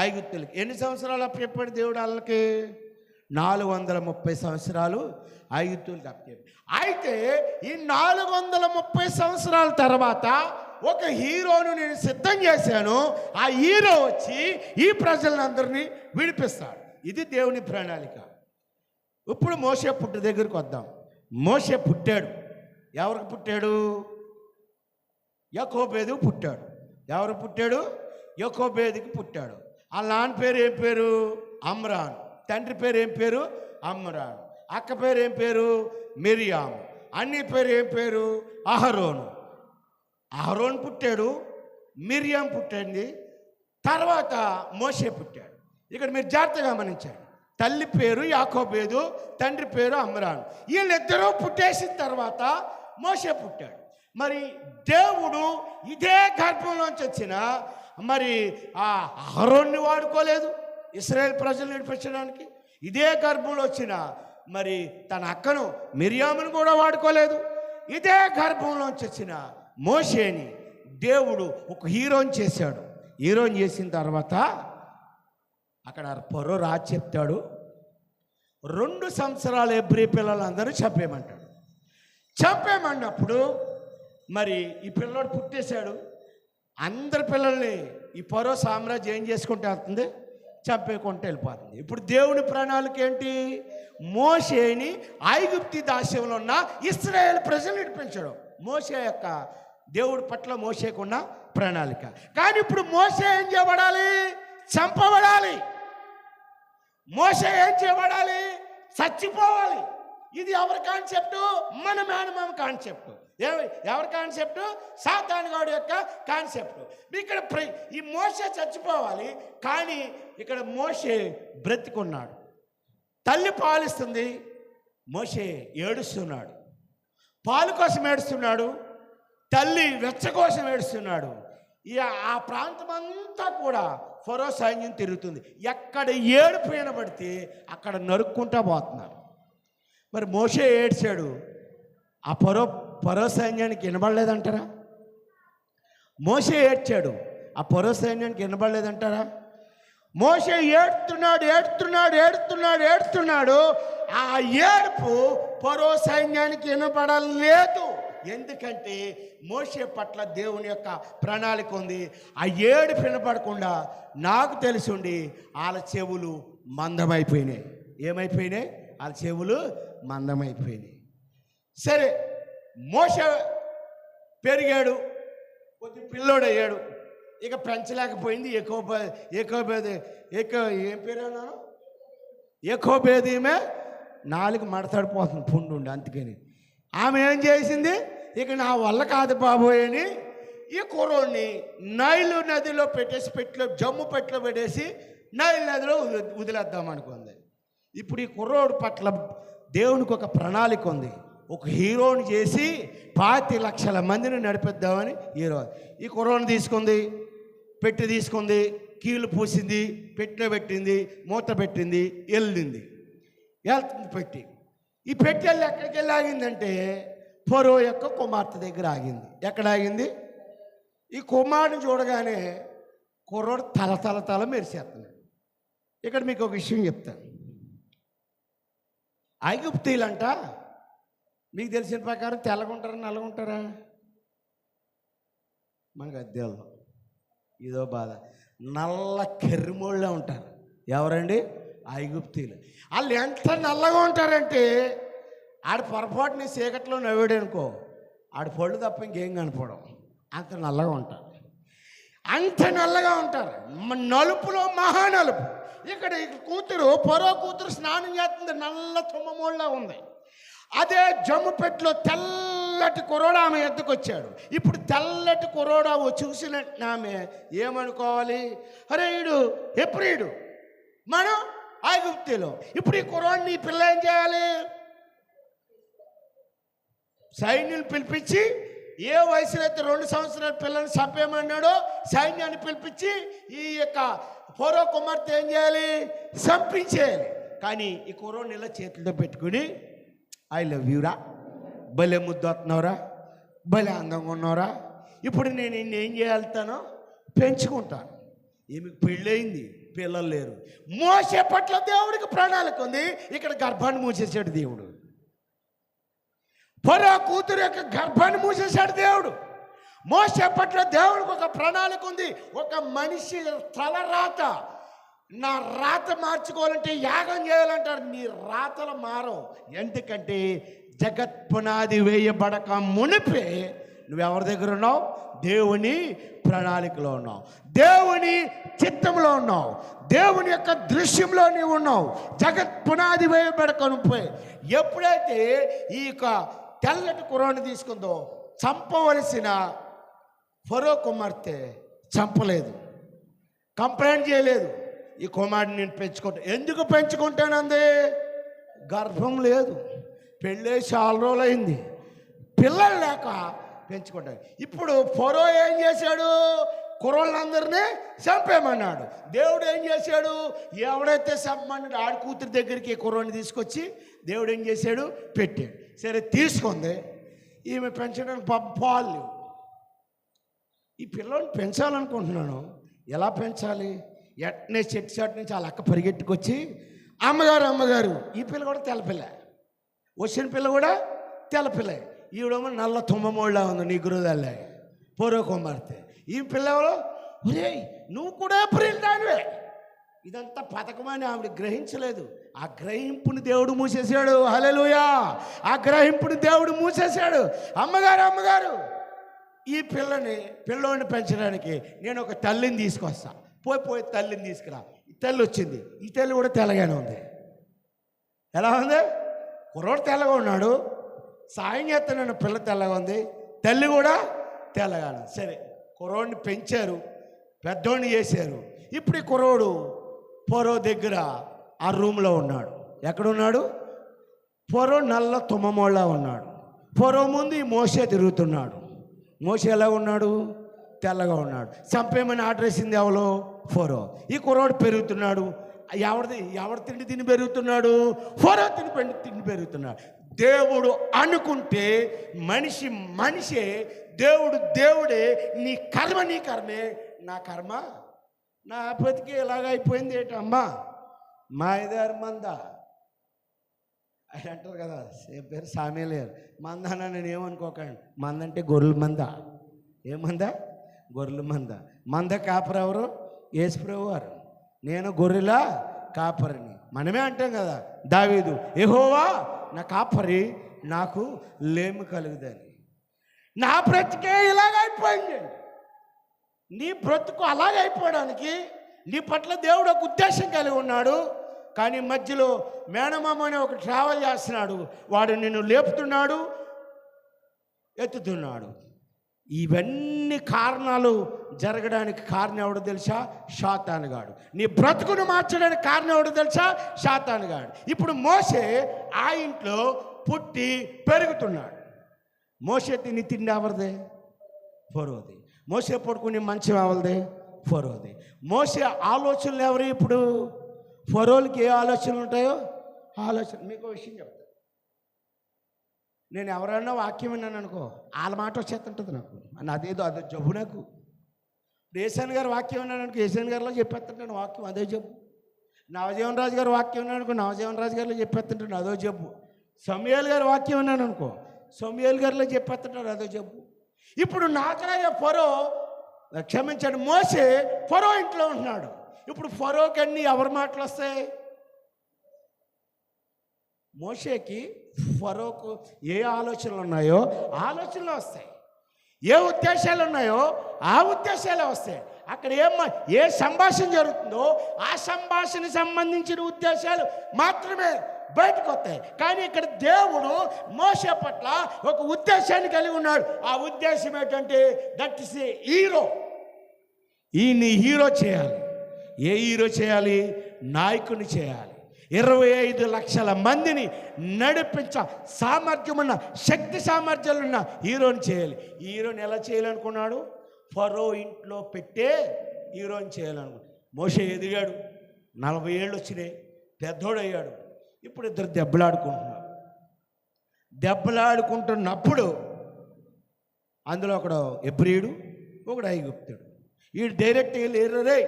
ఐగుప్తులకి. ఎన్ని సంవత్సరాలు అప్పచెప్పాడు దేవుడు వాళ్ళకి? 430 సంవత్సరాలు ఐగుప్తులకి అప్పచెప్పాడు. అయితే ఈ 430 సంవత్సరాల తర్వాత ఒక హీరోను నేను సిద్ధం చేశాను. ఆ హీరో వచ్చి ఈ ప్రజలందరినీ విడిపిస్తాడు. ఇది దేవుని ప్రణాళిక. ఇప్పుడు మోషే పుట్టు దగ్గరికి వద్దాం. మోషే పుట్టాడు. ఎవరికి పుట్టాడు? యాకోబేదు పుట్టాడు. ఎవరు పుట్టాడు? యాకోబేదుకి పుట్టాడు. ఆ నాన్న పేరు ఏం పేరు? అమ్రాన్. తండ్రి పేరు ఏం పేరు? అమ్రాన్. అక్క పేరు ఏం పేరు? మిరియాము. అన్ని పేరు ఏం పేరు? అహరోను. అహరోను పుట్టాడు, మిరియాం పుట్టింది, తర్వాత మోషే పుట్టాడు. ఇక్కడ మీరు జాగ్రత్తగా గమనించండి. తల్లి పేరు యాకోబేదు, తండ్రి పేరు అమ్రాన్. వీళ్ళిద్దరూ పుట్టేసిన తర్వాత మోషే పుట్టాడు. మరి దేవుడు ఇదే గర్భంలోంచి వచ్చిన మరి ఆ అహరోన్ని వాడుకోలేదు ఇశ్రాయేల్ ప్రజలు నడిపించడానికి. ఇదే గర్భంలో వచ్చిన మరి తన అక్కను మిరియామును కూడా వాడుకోలేదు. ఇదే గర్భంలోంచి వచ్చిన మోషేని దేవుడు ఒక హీరోని చేశాడు. హీరోని చేసిన తర్వాత అక్కడ ఫరో రాజు చెప్తాడు, 2 సంవత్సరాల ఎబ్రీ పిల్లలందరూ చంపేయమంటాడు. చంపేయమన్నప్పుడు మరి ఈ పిల్లోడు పుట్టేశాడు. అందరి పిల్లల్ని ఈ ఫరో సామ్రాజ్యం ఏం చేసుకుంటే వస్తుంది? చంపేకుంటే వెళ్ళిపోతుంది. ఇప్పుడు దేవుని ప్రణాళిక ఏంటి? మోషేని ఐగుప్తి దాస్యంలో ఉన్న ఇశ్రాయేల్ ప్రజలు నడిపించడం. మోషే యొక్క దేవుడి పట్ల మోషేకున్న ప్రణాళిక. కానీ ఇప్పుడు మోషే ఏం చేయబడాలి? చంపబడాలి. మోషే ఏం చేయబడాలి? చచ్చిపోవాలి. ఇది ఎవరి కాన్సెప్ట్? మన మేనమామ కాన్సెప్ట్. ఎవరి కాన్సెప్ట్? సాతానుగాడు యొక్క కాన్సెప్ట్. ఇక్కడ ఈ మోషే చచ్చిపోవాలి, కానీ ఇక్కడ మోషే బ్రతికున్నాడు. తల్లి పాలిస్తుంది, మోషే ఏడుస్తున్నాడు. పాలు కోసం ఏడుస్తున్నాడు, తల్లి వెచ్చ కోసం ఏడుస్తున్నాడు. ఆ ప్రాంతం అంతా కూడా ఫరో సైన్యం తిరుగుతుంది. ఎక్కడ ఏడుపు వినబడితే అక్కడ నరుక్కుంటా పోతున్నారు. మరి మోషే ఏడ్చాడు, ఆ ఫరో సైన్యానికి వినబడలేదంటారా? మోషే ఏడ్చాడు, ఆ ఫరో సైన్యానికి వినబడలేదంటారా? మోషే ఏడుస్తున్నాడు. ఆ ఏడుపు ఫరో సైన్యానికి వినబడలేదు. ఎందుకంటే మోషే పట్ల దేవుని యొక్క ప్రణాళిక ఉంది. ఆ ఏడుపు వినపడకుండా నాకు తెలిసిండి వాళ్ళ చెవులు మందమైపోయినాయి. ఏమైపోయినాయి? వాళ్ళ చెవులు మందమైపోయినాయి. సరే, మోషే పెరిగాడు, కొద్ది పిల్లోడయ్యాడు. ఇక పెంచలేకపోయింది. ఏం పేరు అన్నాను? ఏకోబేదీమే నాలుగు మడతడిపోతుంది పుండుండి. అందుకని ఆమె ఏం చేసింది? ఇక నా వల్ల కాదు బాబోయ్ అని ఈ కుర్రోడిని నైలు నదిలో పెట్టేసి జమ్ము పెట్టిలో పెట్టేసి నైలు నదిలో వదిలేద్దాం అనుకుంది. ఇప్పుడు ఈ కుర్రోడు పట్ల దేవునికి ఒక ప్రణాళిక ఉంది. ఒక హీరోని చేసి 5 లక్షల మందిని నడిపిద్దామని హీరో. ఈ కుర్రోని తీసుకుంది, కీళ్ళు పూసింది, పెట్టిలో పెట్టింది, మూత పెట్టింది, వెళ్తుంది పెట్టి. ఈ పెట్టెళ్ళు ఎక్కడికి వెళ్ళి ఆగిందంటే ఫరో యొక్క కుమార్తె దగ్గర ఆగింది. ఎక్కడ ఆగింది? ఈ కుమారుని చూడగానే కుర్రోడు తల మెరిసేస్తున్నాడు. ఇక్కడ మీకు ఒక విషయం చెప్తాను. ఐగుప్తీలంట మీకు తెలిసిన ప్రకారం తెల్లగుంటారా నల్లగుంటారా? మనకు అద్దెల్లో ఇదో బాధ, నల్ల కెర్రిమోళ్ళే ఉంటారు. ఎవరండి? ఐగుప్తీలు. వాళ్ళు ఎంత నల్లగా ఉంటారంటే ఆడ పొరపాటుని చీకట్లో నవ్వాడు అనుకో, ఆడ పళ్ళు తప్ప ఇంకేం కనపడం. అంత నల్లగా ఉంటారు. నలుపులో మహానలుపు. ఇక్కడ ఫరో కూతురు స్నానం చేస్తుంది, నల్ల తుమ్మమోళ్ళ ఉంది. అదే జమ్ముపెట్టులో తెల్లటి కుర్రోడు ఆమె ఎద్దుకు వచ్చాడు. ఇప్పుడు తెల్లటి కుర్రోడు చూసిన ఆమె ఏమనుకోవాలి? అరే వీడు హెబ్రీయుడు, మనం ఐగుప్తీలో. ఇప్పుడు ఈ కుర్రోడిని ఈ పిల్ల ఏం చేయాలి? సైన్యులు పిలిపించి, ఏ వయసులో అయితే 2 సంవత్సరాల పిల్లల్ని చంపేయమన్నాడో సైన్యాన్ని పిలిపించి ఈ యొక్క ఫరో కుమార్తె ఏం చేయాలి? చంపించేయాలి. కానీ ఈ కుర్రోడిని ఇలా చేతులతో పెట్టుకుని, ఐ లవ్ యూరా, భలే ముద్దవుతున్నావురా, భలే అందంగా ఉన్నావురా, ఇప్పుడు నేను ఏం చేయాలతానో పెంచుకుంటాను. ఈమెకు పెళ్ళయింది, పిల్లలు లేరు. మోసే పట్ల దేవుడికి ప్రణాళిక ఉంది. ఇక్కడ గర్భాన్ని మూసేసాడు దేవుడు. ఫరో కూతురు యొక్క గర్భాన్ని మూసేశాడు దేవుడు. మోసే పట్ల దేవుడికి ఒక ప్రణాళిక ఉంది. ఒక మనిషి తలరాత, నా రాత మార్చుకోవాలంటే యాగం చేయాలంటారు. నీ రాతలు మారవు. ఎందుకంటే జగత్ పునాది వేయబడక మునిపే నువ్వెవరి దగ్గర ఉన్నావు? దేవుని ప్రణాళికలో ఉన్నావు, దేవుని చిత్తంలో ఉన్నావు, దేవుని యొక్క దృశ్యంలో నీవు ఉన్నావు. జగత్ పునాది వేయబడక మునిపే ఎప్పుడైతే ఈ యొక్క తెల్లటి కుర్రాన్ని తీసుకుందో, చంపవలసిన ఫరో కుమార్తె చంపలేదు, కంప్లైంట్ చేయలేదు. ఈ కుమారుడిని నేను పెంచుకుంటా. ఎందుకు పెంచుకుంటానంది? గర్భం లేదు, పెళ్ళే చాలా రోజులైంది, పిల్లలు లేక పెంచుకుంటాను. ఇప్పుడు ఫరో ఏం చేశాడు? కుర్రోళ్ళందరినీ చంపేమన్నాడు. దేవుడు ఏం చేశాడు? ఎవడైతే చంపమన్నాడు ఆడి కూతురి దగ్గరికి కుర్రోని తీసుకొచ్చి దేవుడు ఏం చేశాడు? పెట్టాడు. సరే తీసుకుంది. ఈమె పెంచడానికి పాలు లేవు. ఈ పిల్లల్ని పెంచాలనుకుంటున్నాను. ఎలా పెంచాలి? ఎట్నే చెట్టు చాటు నుంచి ఆ లెక్క పరిగెట్టుకొచ్చి, అమ్మగారు, ఈ పిల్ల కూడా తెల్లపిల్ల, వచ్చిన పిల్ల కూడా తెల్లపిల్ల, ఈవిడేమో నల్ల తుమ్మమోళ్ళ ఉంది, నీ గురుదల్లే ఫరో కుమార్తె. ఈ పిల్లలు, ఒరే నువ్వు కూడా ప్రియులు దానివే. ఇదంతా పథకమని ఆవిడ గ్రహించలేదు. ఆ గ్రహింపుని దేవుడు మూసేశాడు. హల్లెలూయా! ఆ గ్రహింపుని దేవుడు మూసేశాడు. అమ్మగారు, ఈ పిల్లోడిని పెంచడానికి నేను ఒక తల్లిని తీసుకొస్తా, పోయి తల్లిని తీసుకురా. ఈ తల్లి వచ్చింది. ఈ తల్లి కూడా తెల్లగానే ఉంది. ఎలా ఉంది? కుర్రోడు తెల్లగా ఉన్నాడు, సాయం చేస్తున్నాను, పిల్ల తెల్లగా ఉంది, తల్లి కూడా తెల్లగా ఉంది. సరే, కుర్రోడిని పెంచారు, పెద్దోడిని చేశారు. ఇప్పుడు ఈ కుర్రోడు ఫరో దగ్గర ఆ రూమ్లో ఉన్నాడు. ఎక్కడున్నాడు? ఫరో నల్ల తుమ్మమోళ్ళ ఉన్నాడు. ఫరో ముందు ఈ మోషే తిరుగుతున్నాడు. మోషే ఎలా ఉన్నాడు? తెల్లగా ఉన్నాడు. చంపేమని ఆర్డర్ వేసింది ఎవరు? ఫరో. ఈ కుర్రోడు పెరుగుతున్నాడు. ఎవరి తిండి తిని పెరుగుతున్నాడు? ఫరో తిండి పెరుగుతున్నాడు. దేవుడు అనుకుంటే మనిషే, దేవుడే. నీ కర్మే, నా కర్మ, నా బతికి ఎలాగ అయిపోయింది ఏంటమ్మా? మా ఐదారు మందా అని అంటారు కదా, పేరు సామేలేరు. మందన నేను ఏమనుకోకండి, మందంటే గొర్రెల మంద. ఏమందా? గొర్రెల మంద కాపరి ఎవరు? యేసుప్రభు వారు. నేను గొర్రెల కాపరిని. మనమే అంటాం కదా, దావీదు, యెహోవా నా కాపరి, నాకు లేమి కలుగుదని. నా బ్రతికే ఇలాగైపోయింది. నీ బ్రతుకు అలాగైపోవడానికి నీ పట్ల దేవుడు ఒక ఉద్దేశం కలిగి ఉన్నాడు. కానీ మధ్యలో మేనమామ అనే ఒక ట్రావెల్ చేస్తున్నాడు. వాడు నిన్ను లేపుతున్నాడు, ఎత్తుతున్నాడు. ఇవన్నీ కారణాలు జరగడానికి కారణం ఎవడో తెలుసా? సాతానుగాడు. నీ బ్రతుకును మార్చడానికి కారణం ఎవడో తెలుసా? సాతానుగాడు. ఇప్పుడు మోషే ఆ ఇంట్లో పుట్టి పెరుగుతున్నాడు. మోషే తిని తిండి ఎవరిదే? ఫరోది. మోషే పడుకుని మంచం ఎవరిదే? ఫరోది. మోషే ఆలోచనలు ఎవరు? ఇప్పుడు ఫరోలకి ఏ ఆలోచనలు ఉంటాయో ఆలోచన. మీకు విషయం చెప్తాను. నేను ఎవరైనా వాక్యం విన్నాను అనుకో, వాళ్ళ మాట వచ్చేస్తుంటుంది నాకు. అదో జబ్బు నాకు. ఏసాన్ గారు వాక్యం విన్నాను అనుకో, ఏసాన్ గారిలో చెప్పేస్తుంటాను వాక్యం, అదే జబ్బు. నవజీవన్ రాజు గారు వాక్యం విన్నాను అనుకో, నవజీవన్ రాజు గారిలో చెప్పేస్తుంటాను, అదో జబ్బు. సమూయేలు గారు వాక్యం విన్నాను అనుకో, సమూయేలు గారిలో చెప్పేస్తుంటాడు, అదో జబ్బు. ఇప్పుడు నాకలాగే క్షమించండి, మోషే ఫరో ఇంట్లో ఉంటున్నాడు. ఇప్పుడు ఫరోకి అన్నీ ఎవరి మాటలు వస్తాయి? మోషేకి ఫరోకు ఏ ఆలోచనలు ఉన్నాయో ఆలోచనలు వస్తాయి, ఏ ఉద్దేశాలు ఉన్నాయో ఆ ఉద్దేశాలే వస్తాయి. అక్కడ ఏ సంభాషణ జరుగుతుందో ఆ సంభాషణకు సంబంధించిన ఉద్దేశాలు మాత్రమే బయటకు వస్తాయి. కానీ ఇక్కడ దేవుడు మోషే పట్ల ఒక ఉద్దేశాన్ని కలిగి ఉన్నాడు. ఆ ఉద్దేశం ఏంటంటే, దట్ ఇస్ ఏ హీరో. ఈయన్ని హీరో చేయాలి. ఏ హీరో చేయాలి? నాయకుని చేయాలి. 25 లక్షల మందిని నడిపించ సామర్థ్యమున్న, శక్తి సామర్థ్యాలున్న హీరోని చేయాలి. హీరోని ఎలా చేయాలనుకున్నాడు? ఫరో ఇంట్లో పెట్టే హీరోని చేయాలనుకున్నాడు. మోషే ఎదిగాడు, 40 ఏళ్ళు వచ్చినాయి, పెద్దోడయ్యాడు. ఇప్పుడు ఇద్దరు దెబ్బలాడుకుంటున్నప్పుడు అందులో ఒకడు ఎబ్రీయుడు, ఒకడు ఐగుప్తుడు. వీడు డైరెక్ట్గా వెళ్ళి, రే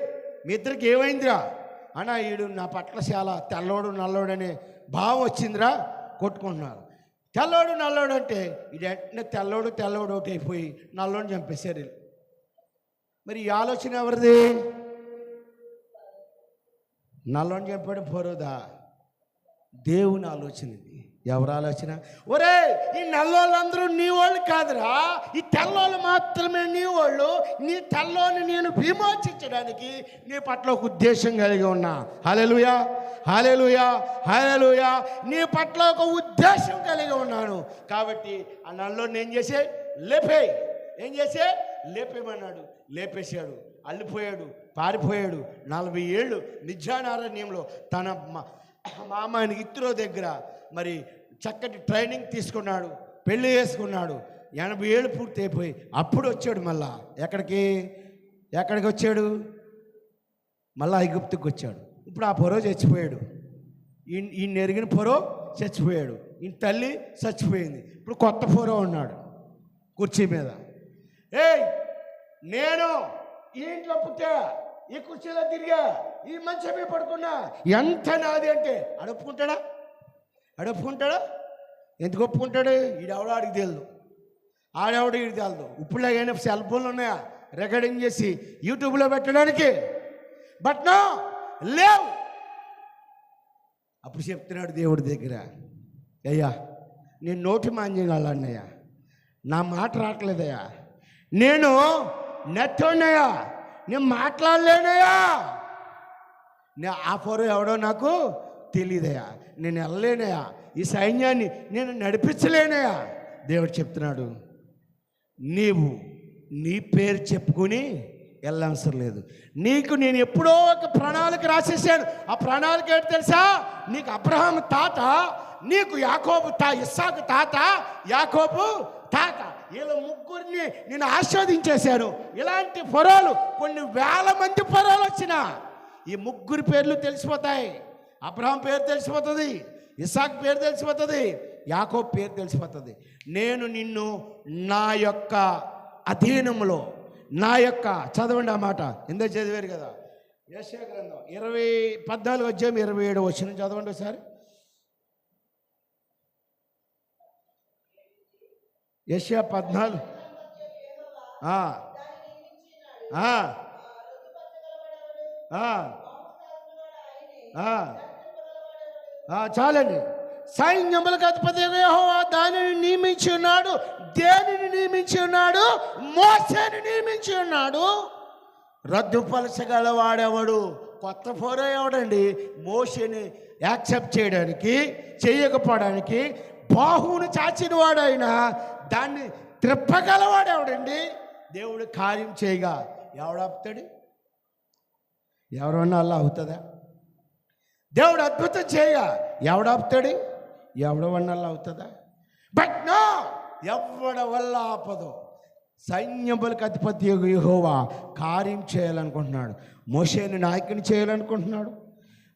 మీ ఇద్దరికి ఏమైందిరా అన్నా, వీడు నా పట్ల చాలా తెల్లోడు నల్లోడు అనే భావం వచ్చిందిరా, కొట్టుకుంటున్నారు. తెల్లోడు నల్లోడు అంటే ఇది వెంటనే తెల్లోడు ఒకటి అయిపోయి నల్లోని చంపేశారు. మరి ఈ ఆలోచన ఎవరిది? నల్లోని చంపాడు ఫరోదా? దేవుని ఆలోచన ఇది. ఎవరి ఆలోచన? ఒరే, ఈ నల్లోళ్ళందరూ నీ వాళ్ళు కాదురా, ఈ తెల్లోళ్ళు మాత్రమే నీ వాళ్ళు. నీ తెల్లోని నేను విమోచించడానికి నీ పట్ల ఒక ఉద్దేశం కలిగి ఉన్నా. హల్లెలూయా, హల్లెలూయా, హల్లెలూయా. నీ పట్ల ఒక ఉద్దేశం కలిగి ఉన్నాను. కాబట్టి ఆ నల్లోని ఏం చేసే లేపేమన్నాడు. లేపేశాడు. అల్లిపోయాడు, పారిపోయాడు. 40 ఏళ్ళు నిత్యానారణ్యంలో తన మామాని ఇత్రో దగ్గర మరి చక్కటి ట్రైనింగ్ తీసుకున్నాడు, పెళ్లి చేసుకున్నాడు. 80 ఏళ్ళు పూర్తి అయిపోయి అప్పుడు వచ్చాడు. మళ్ళా ఎక్కడికి వచ్చాడు? మళ్ళా ఐగుప్తుకి వచ్చాడు. ఇప్పుడు ఆ ఫరో చచ్చిపోయాడు. ఈయన ఎరిగిన ఫరో చచ్చిపోయాడు. ఈయన తల్లి చచ్చిపోయింది. ఇప్పుడు కొత్త ఫరో ఉన్నాడు కుర్చీ మీద. నేను ఈ ఇంట్లో పుట్టా, ఈ కుర్చీలో తిరిగా, ఈ మంచం మీద పడుకున్నా, ఎంత నాది అంటే అడుపుకుంటాడా? ఎందుకు ఒప్పుకుంటాడు? ఈడెవడో ఆడికి తెలియదు, ఆడెవడో ఈడికి తెలియదు. ఇప్పుడులాగైనా సెల్ ఫోన్లు ఉన్నాయా రికార్డింగ్ చేసి యూట్యూబ్లో పెట్టడానికి? బట్ నో, లేవు. అప్పుడు చెప్తున్నాడు దేవుడి దగ్గర, అయ్యా నేను నోటి మాంజంగాళ్ళన్నయ్యా, నా మాట రావట్లేదయ్యా, నేను నెట్టోన్నయ్యా, నేను మాట్లాడలేనయ్యా, ఆ ఫరో ఎవడో నాకు తెలియదయ్యా, నేను వెళ్ళలేనయ్యా, ఈ సైన్యాన్ని నేను నడిపించలేనయా. దేవుడు చెప్తున్నాడు, నీవు నీ పేరు చెప్పుకొని వెళ్ళవసరం లేదు. నీకు నేను ఎప్పుడో ఒక ప్రణాళిక రాసేసాను. ఆ ప్రణాళిక ఏంటి తెలుసా? నీకు అబ్రహాం తాత, నీకు యాకోబు ఇస్సాకు తాత, యాకోబు తాత, వీళ్ళ ముగ్గురిని నేను ఆస్వాదించేశాను. ఇలాంటి ఫరోలు కొన్ని వేల మంది ఫరోలు వచ్చిన ఈ ముగ్గురు పేర్లు తెలిసిపోతాయి. అబ్రహాం పేరు తెలిసిపోతుంది, ఇస్సాకు పేరు తెలిసిపోతుంది, యాకోబు పేరు తెలిసిపోతుంది. నేను నిన్ను నా యొక్క అధీనంలో, నా యొక్క, చదవండి ఆ మాట, ఎందుకు చదివారు కదా, యెషయా గ్రంథం 14:27 చదవండి ఒకసారి. యెషయా 14 చాలండి. సైన్యములకు అధిపతి యెహోవా దానిని నియమించి ఉన్నాడు. దేనిని నియమించి ఉన్నాడు? మోసేని నియమించి ఉన్నాడు. రద్దుపరచగలవాడెవడు? కొత్త ఫరో ఎవడండి? మోసేని యాక్సెప్ట్ చేయడానికి, చేయకపోవడానికి బాహువును చాచిన వాడైనా దాన్ని త్రిప్పగలవాడు ఎవడండి? దేవుడు కార్యం చేయగా ఎవడాపుతాడు? ఎవరన్నా అలా అవుతుందా? దేవుడు అద్భుతం చేయగా ఎవడాపుతాడు? ఎవడవన్నా అలా అవుతుందా? బట్ నో, ఎవడ వల్ల ఆపదు. సైన్యములకు అధిపతి యెహోవా కార్యం చేయాలనుకుంటున్నాడు. మోషేని నాయకుని చేయాలనుకుంటున్నాడు.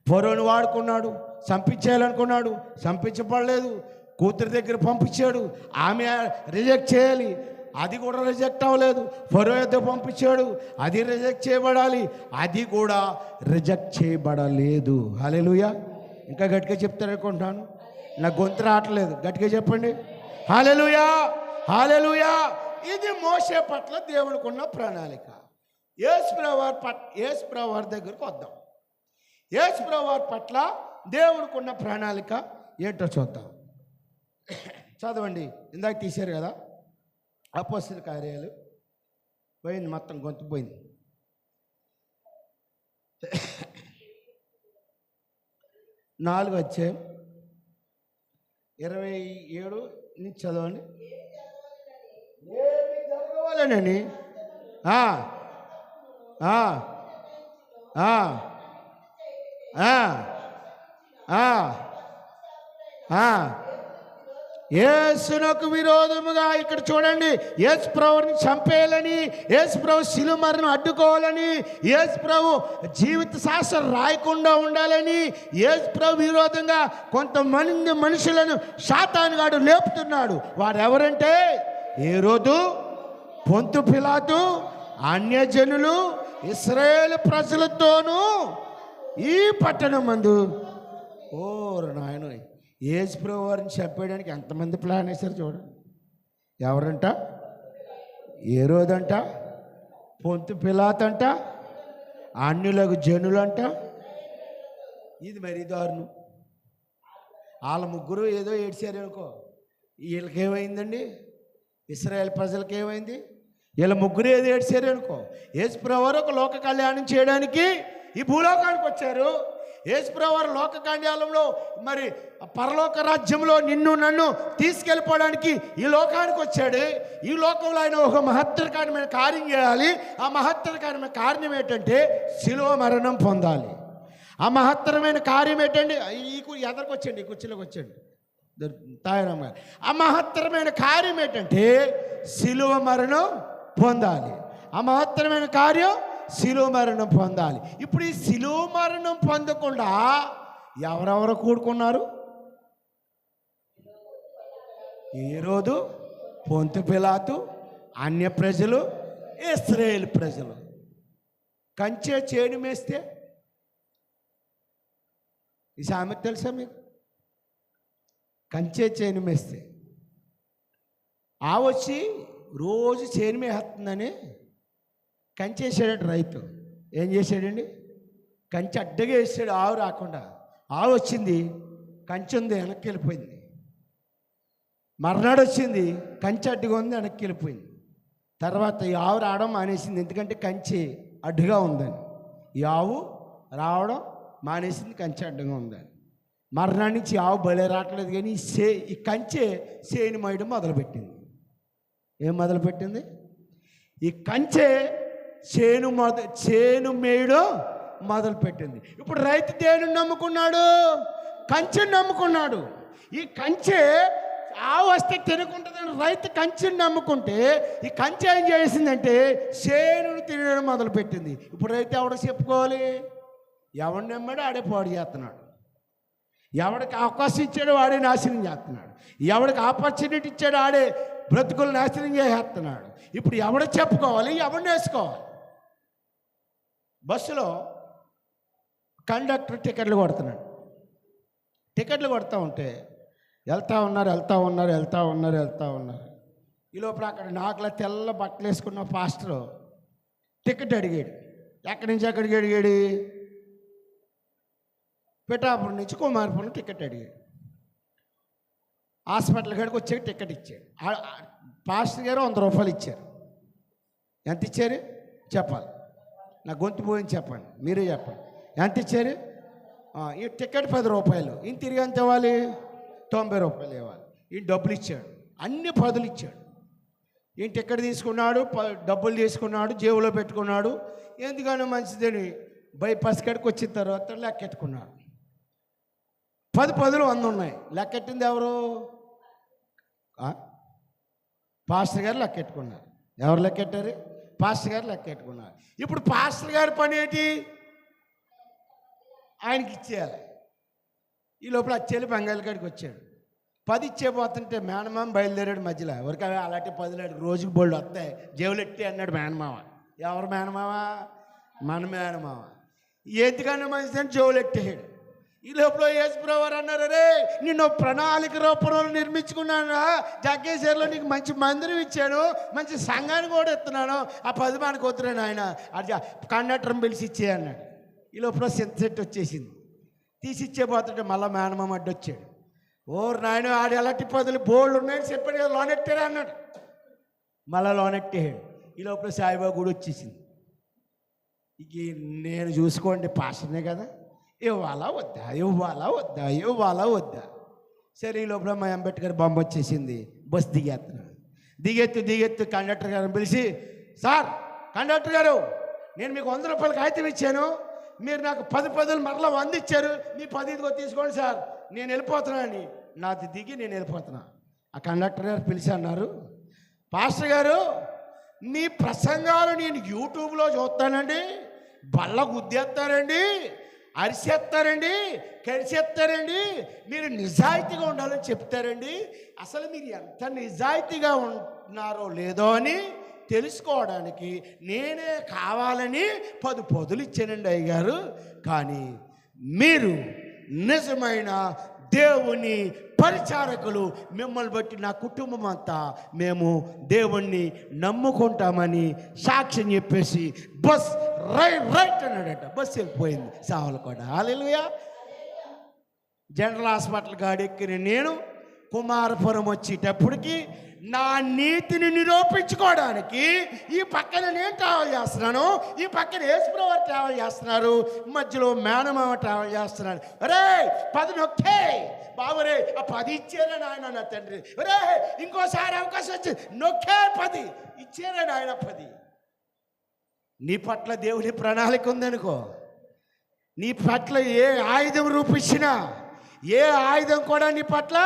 ఫరోను వాడుకున్నాడు, చంపించేయాలనుకున్నాడు, చంపించబడలేదు. కూతురి దగ్గర పంపించాడు, ఆమె రిజెక్ట్ చేయాలి, అది కూడా రిజెక్ట్ అవ్వలేదు. ఫరో యొద్ద పంపించాడు, అది రిజెక్ట్ చేయబడాలి, అది కూడా రిజెక్ట్ చేయబడలేదు. హల్లెలూయా. ఇంకా గట్టిగా చెప్తారనుకుంటున్నాను, నా గొంతు రావట్లేదు, గట్టిగా చెప్పండి హల్లెలూయా, హల్లెలూయా. ఇది మోషే పట్ల దేవునికి ఉన్న ప్రణాళిక. యేసుప్రభువు వారి దగ్గరకు వద్దాం. యేసుప్రభువు వారి పట్ల దేవునికి ఉన్న ప్రణాళిక ఏంటో చూద్దాం. చదవండి, ఇందాక తీశారు కదా, అపోస్తలుల కార్యాలు పోయింది, మొత్తం గొంతు పోయింది. 4:27 నుంచి చదవండి. ఏమి జరగవాలనని యేసునకు విరోధముగా, ఇక్కడ చూడండి, యేసు ప్రభువుని చంపేయాలని, యేసు ప్రభు శిలువ మరణం అడ్డుకోవాలని, యేసు ప్రభు జీవిత శాస్త్రం రాయకుండా ఉండాలని, యేసు ప్రభు విరోధంగా కొంతమంది మనుషులను సాతానుగాడు లేపుతున్నాడు. వారెవరంటే హేరోదు, పొంతు పిలాతు, అన్యజనులు, ఇశ్రాయేలు ప్రజలతోనూ ఈ పట్టణం మందు. ఓరు నాయన, యేసు ప్రభు వారిని చెప్పేయడానికి ఎంతమంది ప్లాన్ వేశారు చూడండి. ఎవరంట? హేరోదంట, పొంతు పిలాతంట, అన్యులకు జనులంట. ఇది మరి దారుణం. వాళ్ళ ముగ్గురు ఏదో ఏడ్చారు అనుకో, వీళ్ళకేమైందండి? ఇశ్రాయేల్ ప్రజలకు ఏమైంది? వీళ్ళ ముగ్గురు ఏదో ఏడ్చారు అనుకో. యేసు ప్రభు వారు ఒక లోక కళ్యాణం చేయడానికి ఈ భూలోకానికి వచ్చారు. యేసు ప్రభు వారు లోక కళ్యాణంలో, మరి పరలోక రాజ్యంలో నిన్ను నన్ను తీసుకెళ్ళిపోవడానికి ఈ లోకానికి వచ్చాడు. ఈ లోకంలో ఆయన ఒక మహత్తరకరమైన కార్యం చేయాలి. ఆ మహత్తరకరమైన కార్యం ఏంటంటే శిలువ మరణం పొందాలి. ఆ మహత్తరమైన కార్యం ఏంటండి? ఎదరికి వచ్చండి, ఈ కుర్చీలోకి వచ్చండి తాయరామ్ గారు. ఆ మహత్తరమైన కార్యం ఏంటంటే శిలువ మరణం పొందాలి. ఆ మహత్తరమైన కార్యం శిలువ మరణం పొందాలి. ఇప్పుడు ఈ శిలువ మరణం పొందకుండా ఎవరెవరు కూడుకున్నారు? హేరోదు, పొంతు పిలాతు, అన్య ప్రజలు, ఇశ్రాయేలు ప్రజలు. కంచె చేను మేస్తే, ఈ సామెత తెలుసా మీకు? కంచె చేను మేస్తే వచ్చి రోజు చేను మేస్తుందని కంచేసాడు రైతు. ఏం చేశాడండి? కంచె అడ్డగా వేసాడు, ఆవు రాకుండా. ఆవు వచ్చింది, కంచె ఉంది, వెనక్కి వెళ్ళిపోయింది. మర్నాడు వచ్చింది, కంచె అడ్డుగా ఉంది, వెనక్కి వెళ్ళిపోయింది. తర్వాత ఈ ఆవు రావడం మానేసింది, ఎందుకంటే కంచె అడ్డుగా ఉందని. ఈ ఆవు రావడం మానేసింది, కంచె అడ్డుగా ఉందని. మరణాన్ని నుంచి ఆవు బలే రావట్లేదు, కానీ ఈ కంచె సేను మోయడం మొదలుపెట్టింది. ఏం మొదలుపెట్టింది? ఈ కంచె చేను మేయడం మొదలుపెట్టింది. ఇప్పుడు రైతు దేని నమ్ముకున్నాడు? కంచెని నమ్ముకున్నాడు. ఈ కంచె ఆవు వస్తే తినకుంటుందని రైతు కంచెని నమ్ముకుంటే ఈ కంచె ఏం చేసిందంటే చేనును తినడం మొదలుపెట్టింది. ఇప్పుడు రైతు ఎవడో చెప్పుకోవాలి? ఎవడు నమ్మాడో ఆడే పాడు చేస్తున్నాడు, ఎవడికి అవకాశం ఇచ్చాడో వాడే నాశనం చేస్తున్నాడు, ఎవడికి ఆపర్చునిటీ ఇచ్చాడో ఆడే బ్రతుకులు నాశనం చేసేస్తున్నాడు. ఇప్పుడు ఎవడో చెప్పుకోవాలి, ఎవడిని వేసుకోవాలి? బస్సులో కండక్టర్ టికెట్లు కొడుతున్నాడు. టికెట్లు కొడతా ఉంటే వెళ్తూ ఉన్నారు. ఈ లోపల అక్కడ నాకులా తెల్ల బట్టలు వేసుకున్న పాస్టర్ టికెట్ అడిగాడు. ఎక్కడి నుంచి ఎక్కడికి అడిగాడు? పిఠాపురం నుంచి కుమారపురం టికెట్ అడిగాడు. హాస్పిటల్ కాడికి వచ్చే టికెట్ ఇచ్చాడు. పాస్టర్ గారు 100 రూపాయలు ఇచ్చారు. ఎంత ఇచ్చారు చెప్పాలి, నా గొంతు పోయింది చెప్పండి, మీరే చెప్పండి. ఎంత ఇచ్చారు? ఈ టికెట్ 10 రూపాయలు. ఈయన తిరిగి ఎంత ఇవ్వాలి? 90 రూపాయలు ఇవ్వాలి. ఈయన డబ్బులు ఇచ్చాడు, అన్ని 10లు ఇచ్చాడు. ఈయన టికెట్ తీసుకున్నాడు, డబ్బులు తీసుకున్నాడు, జేబులో పెట్టుకున్నాడు. ఎందుకని మంచిదని బైపాస్ కాడికి వచ్చిన తర్వాత లెక్కెట్టుకున్నాడు. 10 10లు 100 ఉన్నాయి. లెక్కెట్టింది ఎవరు? పాస్టర్ గారు లెక్కెట్టుకున్నారు. ఎవరు లెక్కెట్టారు? పాస్టర్ గారు లెక్కెట్టుకున్నారు. ఇప్పుడు పాస్టర్ గారి పని ఏంటి? ఆయనకి ఇచ్చేయాలి. ఈ లోపల వచ్చేది బంగాళ కాడికి వచ్చాడు. 10 ఇచ్చేపోతుంటే మేనమామ బయలుదేరాడు మధ్యలో. ఎవరికి అలాంటి 10 రోజుకి బోల్డ్ వస్తాయి, జేవులెట్టి అన్నాడు మేనమామ. ఎవరు మేనమామ? మన మేనమామ. ఎందుకన్నా మంచిదని జేవులెట్టాడు. ఈ లోపల యేసుప్రభువారు అన్నారు, రే నిన్ను ప్రణాళిక రూపంలో నిర్మించుకున్నాను, జగ్గేశ్వరిలో నీకు మంచి మందిరం ఇచ్చాను, మంచి సంఘాన్ని కూడా ఇస్తున్నాను, ఆ 10 మనకు వద్దురాను ఆయన అది కండక్టర్ని పిలిచి ఇచ్చే అన్నాడు. ఈ లోపల సెట్ వచ్చేసింది. తీసి ఇచ్చేపోతుంటే మళ్ళీ మేనమామ అడ్డొచ్చాడు. ఓరు నాయన ఆడు ఎలాంటి 10 బోల్డ్ ఉన్నాయని చెప్పాడు కదా, లోనెట్టారా అన్నాడు. మళ్ళీ లోనెట్టాడు. ఈ లోపల సాయిబాబా గుడి వచ్చేసింది. ఇక నేను చూసుకోండి పాస్టర్నే కదా, ఇవ్వాలా వద్దా. సరే ఈ లోపల మా అంబేద్కర్ బొమ్మ వచ్చేసింది. బస్సు దిగెత్తు కండక్టర్ గారిని పిలిచి, సార్ కండక్టర్ గారు, నేను మీకు 100 రూపాయలు కాగితం ఇచ్చాను, మీరు నాకు 10 10లు మరలా 100 ఇచ్చారు, మీ 10 ఇదిగో తీసుకోండి సార్, నేను వెళ్ళిపోతున్నాను. నాది దిగి నేను వెళ్ళిపోతున్నా. ఆ కండక్టర్ గారు పిలిచి అన్నారు, పాస్టర్ గారు మీ ప్రసంగాలు నేను యూట్యూబ్లో చూస్తానండి, బల్ల గుద్దేస్తారండి, అరిసేస్తారండి, కరిసేస్తారండి, మీరు నిజాయితీగా ఉండాలని చెప్తారండి. అసలు మీరు ఎంత నిజాయితీగా ఉన్నారో లేదో అని తెలుసుకోవడానికి నేనే కావాలని 10 10లు ఇచ్చానండి అయ్యగారు. కానీ మీరు నిజమైన దేవుని పరిచారకులు, మిమ్మల్ని బట్టి నా కుటుంబం అంతా మేము దేవుణ్ణి నమ్ముకుంటామని సాక్ష్యం చెప్పేసి బస్ రైట్ అన్నాడట. బస్సు వెళ్ళిపోయింది సావలకోట. హల్లెలూయా. జనరల్ హాస్పిటల్ గాడెక్కిన నేను కుమారపురం వచ్చేటప్పటికి నా నీతిని నిరూపించుకోవడానికి ఈ పక్కన నేను ట్రావెల్ చేస్తున్నాను, ఈ పక్కన యేసుప్రభువారు ట్రావెల్ చేస్తున్నారు, మధ్యలో మేనమామ ట్రావెల్ చేస్తున్నాడు. అరే 10 నొక్కే బాబురే, ఆ 10 ఇచ్చేరా నాయన నా తండ్రి, అరే ఇంకోసారి అవకాశం వచ్చి నొక్కే 10 ఇచ్చేరా నాయన 10. నీ పట్ల దేవుని ప్రణాళిక ఉందనుకో, నీ పట్ల ఏ ఆయుధం రూపించినా, ఏ ఆయుధం కూడా నీ పట్ల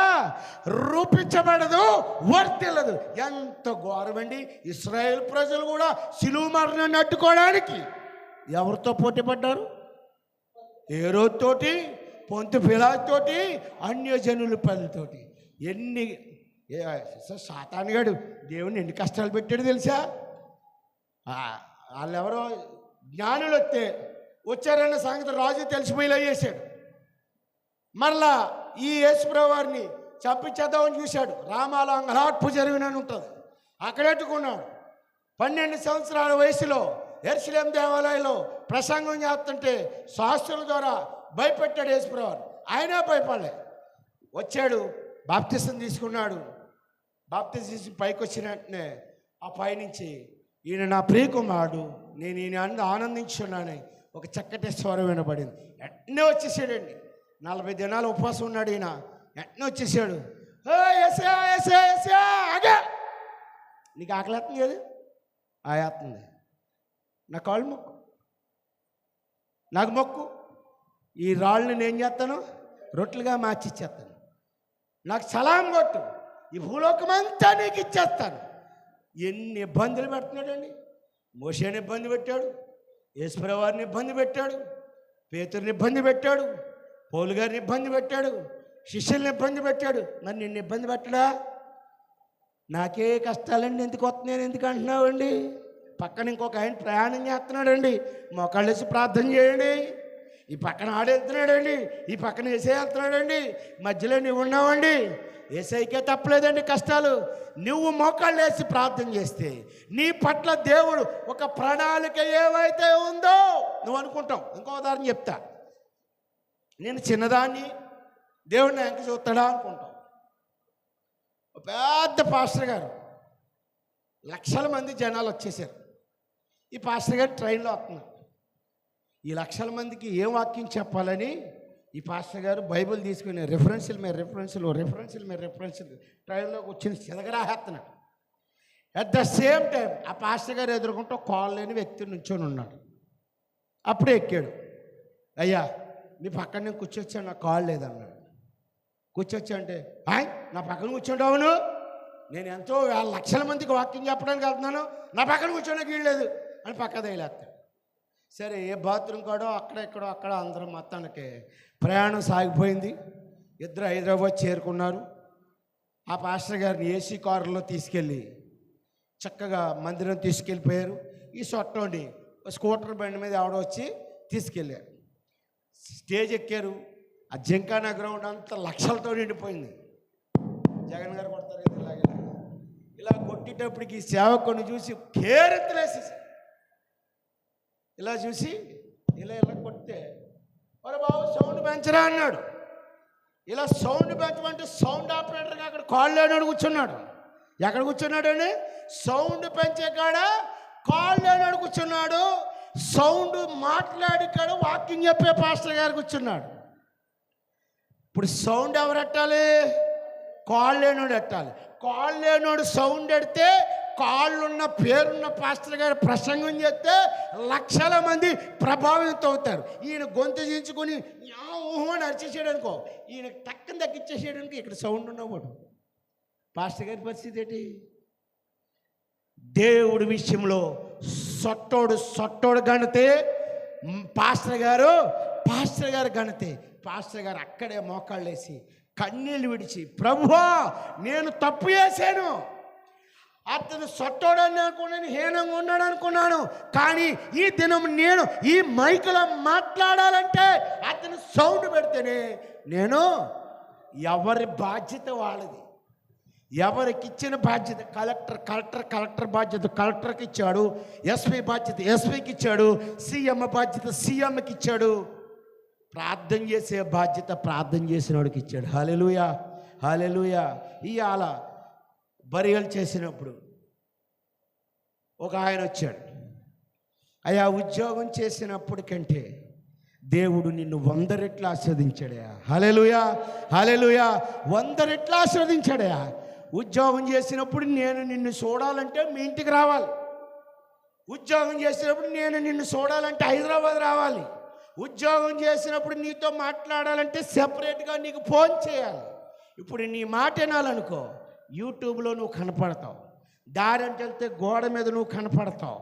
రూపించబడదు, వర్తిల్లదు. ఎంత ఘోరమండి. ఇశ్రాయేల్ ప్రజలు కూడా సిలువ మరణాన్ని అడ్డుకోవడానికి ఎవరితో పోటీ పడ్డారు? హేరోదుతోటి, పొంతు పిలాతుతోటి, అన్యజనుల పనులతోటి. ఎన్ని సాతానుగాడు దేవుని ఎన్ని కష్టాలు పెట్టాడు తెలుసా? వాళ్ళెవరో జ్ఞానులు వచ్చారన్న సంగతి రాజు తెలిసిపోయేలా చేశాడు. మరలా ఈ యేసుప్రభువారిని చంపించేద్దామని చూశాడు. రామాలో అంగలార్పు జరిగినని ఉంటుంది, అక్కడెట్టుకున్నాడు. 12 సంవత్సరాల వయసులో యెరూషలేము దేవాలయంలో ప్రసంగం చేస్తుంటే శాస్త్రుల ద్వారా భయపెట్టాడు యేసుప్రభువారు. ఆయన భయపడలే, వచ్చాడు, బాప్తిసం తీసుకున్నాడు. బాప్తిసం తీసి పైకి వచ్చిన వెంటనే ఆ పైనుంచి ఈయన నా ప్రియకుమారుడు, నేను ఈయన ఆనందించున్నాను ఒక చక్కటి స్వరం వినబడింది. వెంటనే వచ్చేసాడండి. 40 దినాలు ఉపవాసం ఉన్నాడు ఈయన. వెంటనే వచ్చేసాడు. ఎసా ఎసా ఎసా ఆగా, నీకు ఆకలేస్తుంది కదా? ఆయాస్తుంది. నా కాళ్ళు మొక్కు, నాకు మొక్కు. ఈ రాళ్ళని నేను చేస్తాను, రొట్టెలుగా మార్చి ఇచ్చేస్తాను. నాకు సలాం కొట్టు, ఈ భూలోకమంతా నీకు ఇచ్చేస్తాను. ఎన్ని ఇబ్బందులు పెడుతున్నాడండి. మోషేని ఇబ్బంది పెట్టాడు, యేసుప్రభువు వారిని ఇబ్బంది పెట్టాడు, పేతురుని ఇబ్బంది పెట్టాడు, పౌలు గారిని ఇబ్బంది పెట్టాడు, శిష్యుల్ని ఇబ్బంది పెట్టాడు. మరి నిన్ను ఇబ్బంది పెట్టడా? నాకే కష్టాలండి, ఎందుకు వస్తున్నాను ఎందుకు అంటున్నావండి? పక్కన ఇంకొక ఆయన ప్రయాణం చేస్తున్నాడండి, మోకాళ్ళు వేసి ప్రార్థన చేయండి. ఈ పక్కన ఆడెళ్తున్నాడండి, ఈ పక్కన ఏసై వెళ్తున్నాడండి, మధ్యలో నువ్వు ఉన్నావండి. ఏసైకే తప్పలేదండి కష్టాలు. నువ్వు మోకాళ్ళు వేసి ప్రార్థన చేస్తే నీ పట్ల దేవుడు ఒక ప్రణాళిక ఏవైతే ఉందో నువ్వు అనుకుంటావు. ఇంకో ఉదాహరణ చెప్తా. నేను చిన్నదాన్ని, దేవుడు నా వెంక చూస్తాడా అనుకుంటాం. పెద్ద పాస్టర్ గారు, లక్షల మంది జనాలు వచ్చేసారు. ఈ పాస్టర్ గారు ట్రైన్లో వస్తున్నారు. ఈ లక్షల మందికి ఏం వాక్యం చెప్పాలని ఈ పాస్టర్ గారు బైబిల్ తీసుకుని రెఫరెన్సుల మీద రెఫరెన్సులు ట్రైన్లో కూర్చొని చిలకరాహేస్తున్నాడు. అట్ ద సేమ్ టైం ఆ పాస్టర్ గారు ఎదుర్కొంటూ కాల్ లేని వ్యక్తి నుంచొని ఉన్నాడు. అప్పుడే ఎక్కాడు. అయ్యా మీ పక్కన నేను కూర్చొచ్చాను, నాకు కాల్ లేదన్నాడు. కూర్చొచ్చా అంటే, నా పక్కన కూర్చుంటావును, నేను ఎంతో లక్షల మందికి వాక్యం చెప్పడానికి వెళ్తున్నాను, నా పక్కన కూర్చోడానికి వీల్లేదు అని పక్క తగిలేస్తాడు. సరే, ఏ బాత్రూమ్ కాడో అక్కడ అందరం మొత్తానికి ప్రయాణం సాగిపోయింది. ఇద్దరు హైదరాబాద్ చేరుకున్నారు. ఆ పాస్టర్ గారిని ఏసీ కారులో తీసుకెళ్ళి చక్కగా మందిరం తీసుకెళ్ళిపోయారు. ఈ సొట్టండి స్కూటర్ బండి మీద ఎవడో వచ్చి తీసుకెళ్ళారు. స్టేజ్ ఎక్కారు. ఆ జింకానా గ్రౌండ్ అంతా లక్షలతో నిండిపోయింది. జగన్ గారు కొడతారు ఇలా కొట్టేటప్పటికి సేవకుని చూసి కేరెత్తులేసేసి ఇలా చూసి ఇలా కొడితే, మరి బాబు సౌండ్ పెంచరా అన్నాడు. ఇలా సౌండ్ పెంచమంటే సౌండ్ ఆపరేటర్గా అక్కడ కాళ్ళు లేనాడు కూర్చున్నాడు. ఎక్కడ కూర్చున్నాడు? సౌండ్ పెంచే కాడ కాళ్ళు లేనాడు కూర్చున్నాడు. సౌండ్ మాట్లాడి కాడ వాకింగ్ చెప్పే పాస్టర్ గారు కూర్చున్నాడు. ఇప్పుడు సౌండ్ ఎవరు ఎట్టాలి? కాళ్ళు లేనోడు ఎట్టాలి. కాళ్ళు లేనోడు సౌండ్ ఎడితే కాళ్ళున్న పేరున్న పాస్టర్ గారు ప్రసంగం చేస్తే లక్షల మంది ప్రభావితం అవుతారు. ఈయన గొంతు దించుకొని ఊహని అరిచేసాడు అనుకో, ఈయన టక్కన తగ్గించేసాడు అనుకో, ఇక్కడ సౌండ్ ఉన్నవాడు. పాస్టర్ గారి పరిస్థితి ఏంటి? దేవుడి విషయంలో సొట్టోడు గణతే పాస్టర్ గారు గణతే. పాస్టర్ గారు అక్కడే మోకాళ్ళు వేసి కన్నీళ్ళు విడిచి, ప్రభువా నేను తప్పు చేశాను, అతను సొట్టోడని అనుకున్నాను, హీనంగా ఉన్నాడు అనుకున్నాను, కానీ ఈ దినం నేను ఈ మైకులో మాట్లాడాలంటే అతను సౌండ్ పెడితేనే నేను ఎవరి బాధ్యత వాళ్ళది. ఎవరికి ఇచ్చిన బాధ్యత కలెక్టర్ బాధ్యత కలెక్టర్కి ఇచ్చాడు, ఎస్పీ బాధ్యత ఎస్పీకి ఇచ్చాడు, సీఎం బాధ్యత సీఎంకి ఇచ్చాడు, ప్రార్థన చేసే బాధ్యత ప్రార్థన చేసిన వాడికి ఇచ్చాడు. హల్లెలూయా హల్లెలూయా. ఇవాళ బరియలు చేసినప్పుడు ఒక ఆయన వచ్చాడు. అయ్యా ఉద్యోగం చేసినప్పుడు కంటే దేవుడు నిన్ను 100 రెట్లు ఆస్వాదించాడయా. హల్లెలూయా హల్లెలూయా. 100 రెట్లు ఆస్వాదించాడయా. ఉద్యోగం చేసినప్పుడు నేను నిన్ను చూడాలంటే మీ ఇంటికి రావాలి. ఉద్యోగం చేసినప్పుడు నేను నిన్ను చూడాలంటే హైదరాబాద్ రావాలి. ఉద్యోగం చేసినప్పుడు నీతో మాట్లాడాలంటే సెపరేట్గా నీకు ఫోన్ చేయాలి. ఇప్పుడు నీ మాట వినాలనుకో, యూట్యూబ్లో నువ్వు కనపడతావు. దారంటే వెళ్తే గోడ మీద నువ్వు కనపడతావు.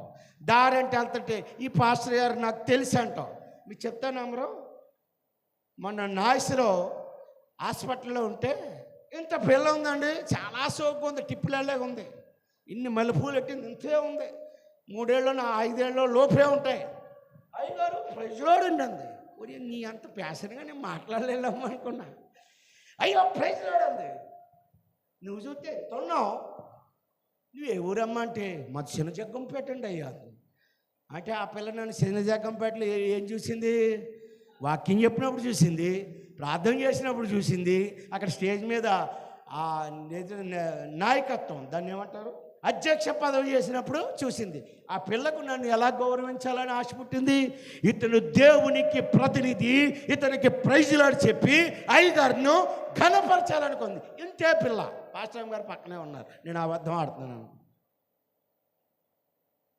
దారంటే వెళ్తుంటే ఈ పాస్టర్ గారు నాకు తెలుసు అంటావు. మీకు చెప్తాను అమరు, మొన్న నాయిస్లో హాస్పిటల్లో ఉంటే ఇంత పిల్ల ఉందండి, చాలా సోగ్గా ఉంది, టిప్పులలాగా ఉంది, ఇన్ని మల్లెపూలు పెట్టింది, ఇంతే ఉంది, 3 ఏళ్ళు 5 ఏళ్ళలో లోపే ఉంటాయి. అయ్యగారు ప్రైజ్లోడండి అంది. ఒరే నీ అంత ప్యాషన్గా నేను మాట్లాడలేము అనుకున్నా. అయ్యో ప్రైజ్లోడంది. నువ్వు చూస్తే తొన్నావు, నువ్వు ఏ ఊరమ్మా అంటే మా చిన్న జగ్గంపేటండి అయ్యా. అంటే ఆ పిల్ల నన్ను చిన్న జగ్గంపేటలో ఏం చూసింది? వాకింగ్ చెప్పినప్పుడు చూసింది, ప్రార్థన చేసినప్పుడు చూసింది, అక్కడ స్టేజ్ మీద ఆ నాయకత్వం, దాన్ని ఏమంటారు, అధ్యక్ష పదవి చేసినప్పుడు చూసింది. ఆ పిల్లకు నన్ను ఎలా గౌరవించాలని ఆశ పుట్టింది. ఇతను దేవునికి ప్రతినిధి, ఇతనికి ప్రైజులాడు చెప్పి అయ్యగారును ఘనపరచాలనుకుంది. ఇంతే పిల్ల. పాస్టర్ గారు పక్కనే ఉన్నారు, నేను అబద్ధం ఆడుతున్నాను.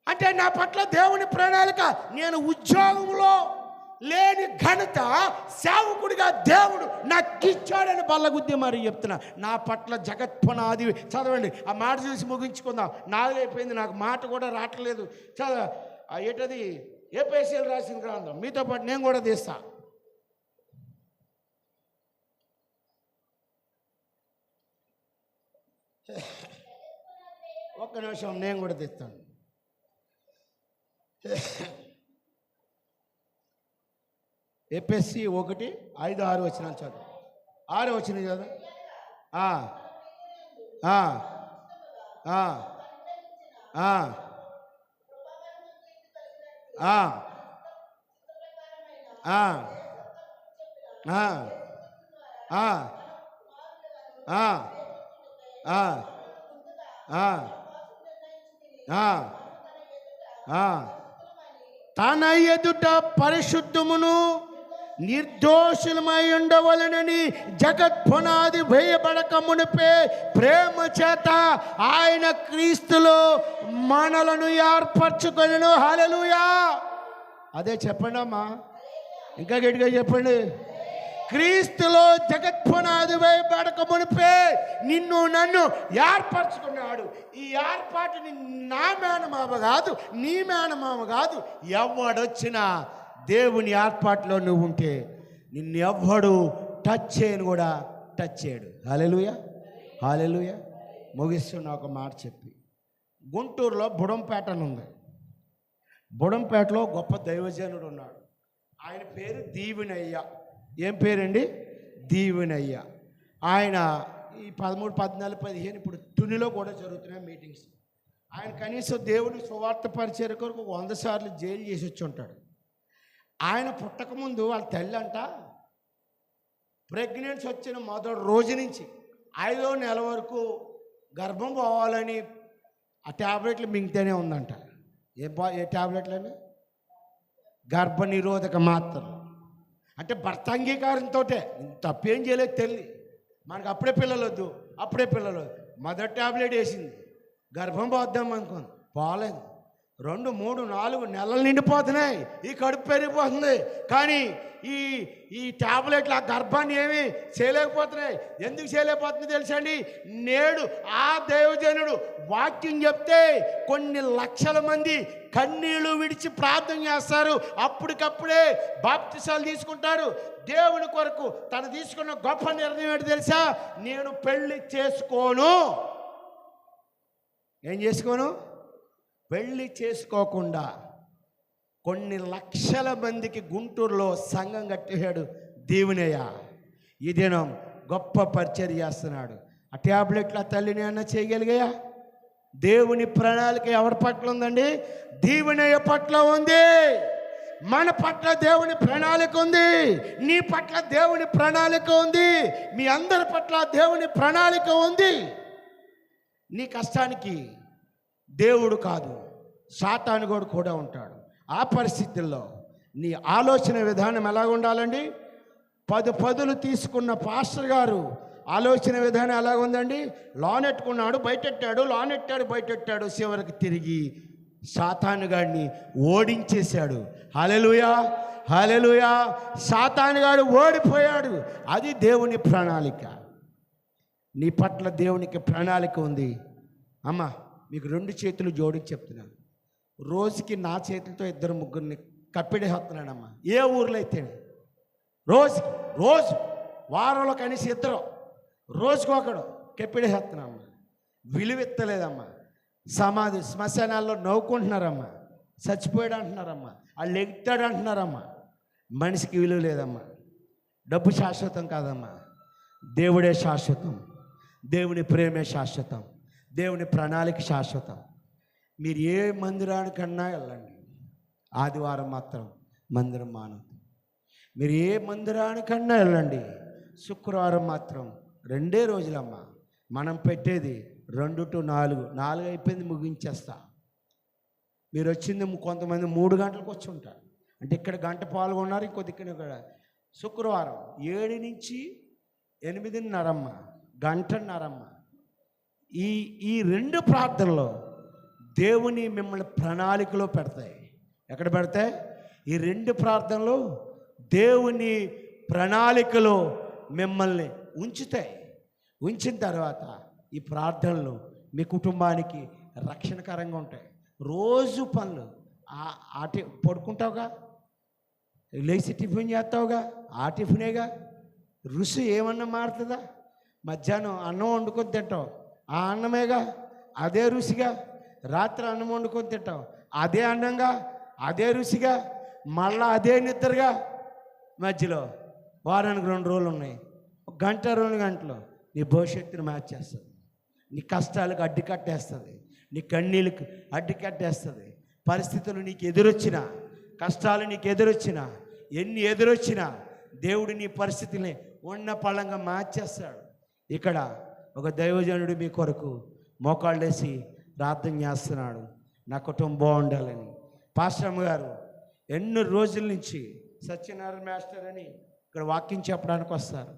అంటే నా పట్ల దేవుని ప్రణాళిక, నేను ఉద్యోగంలో లేని ఘనత సేవకుడిగా దేవుడు నాకు ఇచ్చాడని బల్లగుద్ది మరి చెప్తున్నా. నా పట్ల జగత్పునాది. చదవండి, ఆ మాట చూసి ముగించుకుందాం. నాలుగైపోయింది, నాకు మాట కూడా రావట్లేదు. చదవ ఏంటది, ఏపీఎస్సీలు రాసిన గ్రంథం. మీతో పాటు నేను కూడా తీస్తా. ఒక్క నిమిషం, నేను కూడా తీస్తాను. ఏపీఎస్సీ 1:5-6 వచ్చిన చదువు. 6 వచ్చినాయి కదా. తన ఎదుట పరిశుద్ధమును నిర్దోషులమై ఉండవలనని జగత్పునాది వేయబడక మునిపే ప్రేమ చేత ఆయన క్రీస్తులో మనలను ఏర్పరచుకొనెను. హల్లెలూయా. అదే చెప్పండి అమ్మా, ఇంకా గట్టిగా చెప్పండి. క్రీస్తులో జగత్పునాది వేయబడక మునిపే నిన్ను నన్ను ఏర్పరచుకున్నాడు. ఈ ఏర్పాటుని నా మేనమామ కాదు, నీ మేనమామ కాదు, ఎవడొచ్చినా దేవుని ఏర్పాటులో నువ్వు ఉంటే నిన్ను ఎవ్వడు టచ్ చేయను కూడా టచ్ చేయడు. హల్లెలూయా, హల్లెలూయా. ముగిస్తున్న ఒక మాట చెప్పి, గుంటూరులో బుడంపేట అని ఉంది. బుడంపేటలో గొప్ప దైవజనుడు ఉన్నాడు. ఆయన పేరు దీవెనయ్య. ఏం పేరండి? దీవెనయ్య. ఆయన ఈ 13, 14, 15 ఇప్పుడు తునిలో కూడా జరుగుతున్నాయి మీటింగ్స్. ఆయన కనీసం దేవుని సువార్త పరిచయ కొరకు 100 సార్లు జైలు చేసి వచ్చి ఉంటాడు. ఆయన పుట్టకముందు వాళ్ళ తల్లి అంట ప్రెగ్నెన్సీ వచ్చిన మొదటి రోజు నుంచి 5వ నెల వరకు గర్భం పోవాలని ఆ ట్యాబ్లెట్లు మింగితేనే ఉందంట. ఏ ట్యాబ్లెట్లని? గర్భ నిరోధక మాత్రలు. అంటే భర్త అంగీకారంతో తప్పేం చేయలేదు తల్లి. మనకు అప్పుడే పిల్లలు వద్దు, అప్పుడే పిల్లలు వద్దు. మొదటి ట్యాబ్లెట్ వేసింది, గర్భం పోద్దాం అనుకోండి, పోలేదు. 2, 3, 4 నెలలు నిండిపోతున్నాయి, ఈ కడుపు పెరిగిపోతుంది. కానీ ఈ ట్యాబ్లెట్లు ఆ గర్భాన్ని ఏమీ చేయలేకపోతున్నాయి. ఎందుకు చేయలేకపోతుంది తెలుసండి? నేడు ఆ దైవజనుడు వాక్యం చెప్తే కొన్ని లక్షల మంది కన్నీళ్లు విడిచి ప్రార్థన చేస్తారు. అప్పటికప్పుడే బాప్తిసాలు తీసుకుంటారు. దేవుని కొరకు తను తీసుకున్న గొప్ప నిర్ణయం ఏంటి తెలుసా? నేను పెళ్లి చేసుకోను. ఏం చేసుకోను? పెళ్లి చేసుకోకుండా కొన్ని లక్షల మందికి గుంటూరులో సంఘం కట్టేశాడు దీవెనయ్య. ఈ దినం గొప్ప పరిచర్య చేస్తున్నాడు. ఆ ట్యాబ్లెట్లు ఆ తల్లిని అన్న చేయగలిగాయా? దేవుని ప్రణాళిక ఎవరి పట్ల ఉందండి? దీవెనయ్య పట్ల ఉంది. మన పట్ల దేవుని ప్రణాళిక ఉంది. నీ పట్ల దేవుని ప్రణాళిక ఉంది. మీ అందరి పట్ల దేవుని ప్రణాళిక ఉంది. నీ కష్టానికి దేవుడు కాదు, సాతానుగోడు కూడా ఉంటాడు. ఆ పరిస్థితుల్లో నీ ఆలోచన విధానం ఎలా ఉండాలండి? 10 పదులు తీసుకున్న పాస్టర్ గారు ఆలోచన విధానం ఎలా ఉందండి? లోనెట్టుకున్నాడు, బయటెట్టాడు, లోనెట్టాడు, బయటెట్టాడు, చివరికి తిరిగి సాతానుగాడిని ఓడించేశాడు. హల్లెలూయా, హల్లెలూయా. సాతానుగాడు ఓడిపోయాడు. అది దేవుని ప్రణాళిక. నీ పట్ల దేవునికి ప్రణాళిక ఉంది. అమ్మ, మీకు 2 చేతులు జోడించి చెప్తున్నాను. రోజుకి నా చేతులతో 2, 3 కప్పిడేస్తున్నానమ్మా. ఏ ఊర్లో అయితే రోజు వారంలో కనీసం 2, రోజుకొకడు కప్పిడేస్తున్నామ్మా. విలువెత్తలేదమ్మా. శ్మశానాల్లో నవ్వుకుంటున్నారమ్మా. చచ్చిపోయాడు అంటున్నారమ్మా. వాళ్ళు ఎగుతాడు అంటున్నారమ్మా. మనిషికి విలువ లేదమ్మా. డబ్బు శాశ్వతం కాదమ్మా. దేవుడే శాశ్వతం. దేవుని ప్రేమే శాశ్వతం. దేవుని ప్రణాళిక శాశ్వతం. మీరు ఏ మందిరానికన్నా వెళ్ళండి, ఆదివారం మాత్రం మందిరం మానవద్దు. మీరు ఏ మందిరానికన్నా వెళ్ళండి, శుక్రవారం మాత్రం 2 రోజులమ్మా. మనం పెట్టేది 2 to 4 అయిపోయింది, ముగించేస్తా. మీరు వచ్చింది కొంతమంది 3 గంటలకు వచ్చి ఉంటారు. అంటే ఇక్కడ గంట పాల్గొన్నారు, ఇంకొద్ది ఇక్కడ. శుక్రవారం 7 నుంచి 8:30 గంటన్నరమ్మ. ఈ 2 ప్రార్థనలు దేవుని మిమ్మల్ని ప్రణాళికలో పెడతాయి. ఎక్కడ పెడతాయి? ఈ 2 ప్రార్థనలు దేవుని ప్రణాళికలో మిమ్మల్ని ఉంచుతాయి. ఉంచిన తర్వాత ఈ ప్రార్థనలు మీ కుటుంబానికి రక్షణకరంగా ఉంటాయి. రోజు పనులు పడుకుంటావుగా, లేచి టిఫిన్ చేస్తావుగా, ఆ టిఫినేగా. రుచి ఏమన్నా మారుతుందా? మధ్యాహ్నం అన్నం వండుకొని తింటావు, ఆ అన్నమేగా, అదే రుచిగా. రాత్రి అన్నం వండుకొని తింటావు, అదే అన్నంగా, అదే రుచిగా. మళ్ళా అదే నిద్రగా. మధ్యలో వారానికి 2 రోజులు ఉన్నాయి, 1 గంట 2 గంటలు నీ భవిష్యత్తుని మార్చేస్తుంది. నీ కష్టాలకు అడ్డు కట్టేస్తుంది, నీ కన్నీళ్ళకి అడ్డు కట్టేస్తుంది. పరిస్థితులు నీకు ఎదురొచ్చినా, కష్టాలు నీకు ఎదురొచ్చినా, ఎన్ని ఎదురొచ్చినా దేవుడు నీ పరిస్థితిని ఉన్న పళ్ళంగా మార్చేస్తాడు. ఇక్కడ ఒక దైవజనుడు మీ కొరకు మోకాళ్ళేసి ప్రార్థన చేస్తున్నాడు, నా కుటుంబం బాగుండాలని. పాస్టర్ గారు ఎన్నో రోజుల నుంచి సత్యనారాయణ మాస్టర్ అని ఇక్కడ వాక్యం చెప్పడానికి వస్తారు.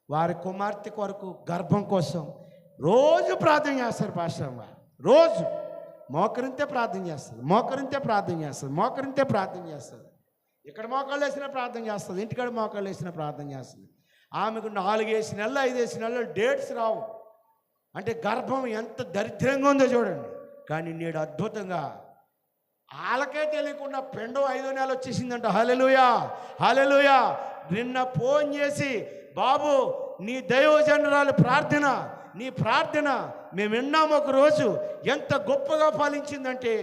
వారి కుమార్తె కొరకు గర్భం కోసం రోజు ప్రార్థన చేస్తారు. పాస్టర్ గారు రోజు మోకరింతే ప్రార్థన చేస్తుంది, మోకరింతే ప్రార్థన చేస్తుంది. ఇక్కడ మోకాళ్ళు వేసిన ప్రార్థన చేస్తుంది, ఇంటికాడ మోకాళ్ళు వేసిన ప్రార్థన చేస్తుంది. ఆమెకు 4 నెలలు 5 నెలలు డేట్స్ రావు. అంటే గర్భం ఎంత దరిద్రంగా ఉందో చూడండి. కానీ నేడు అద్భుతంగా వాళ్ళకే తెలియకుండా పెండో 5వ నెల వచ్చేసిందంట. హల్లెలూయా, హల్లెలూయా. నిన్న ఫోన్ చేసి, బాబు నీ దైవజనురాలు ప్రార్థన, నీ ప్రార్థన మేము విన్నాము ఒక రోజు, ఎంత గొప్పగా ఫలించిందంటే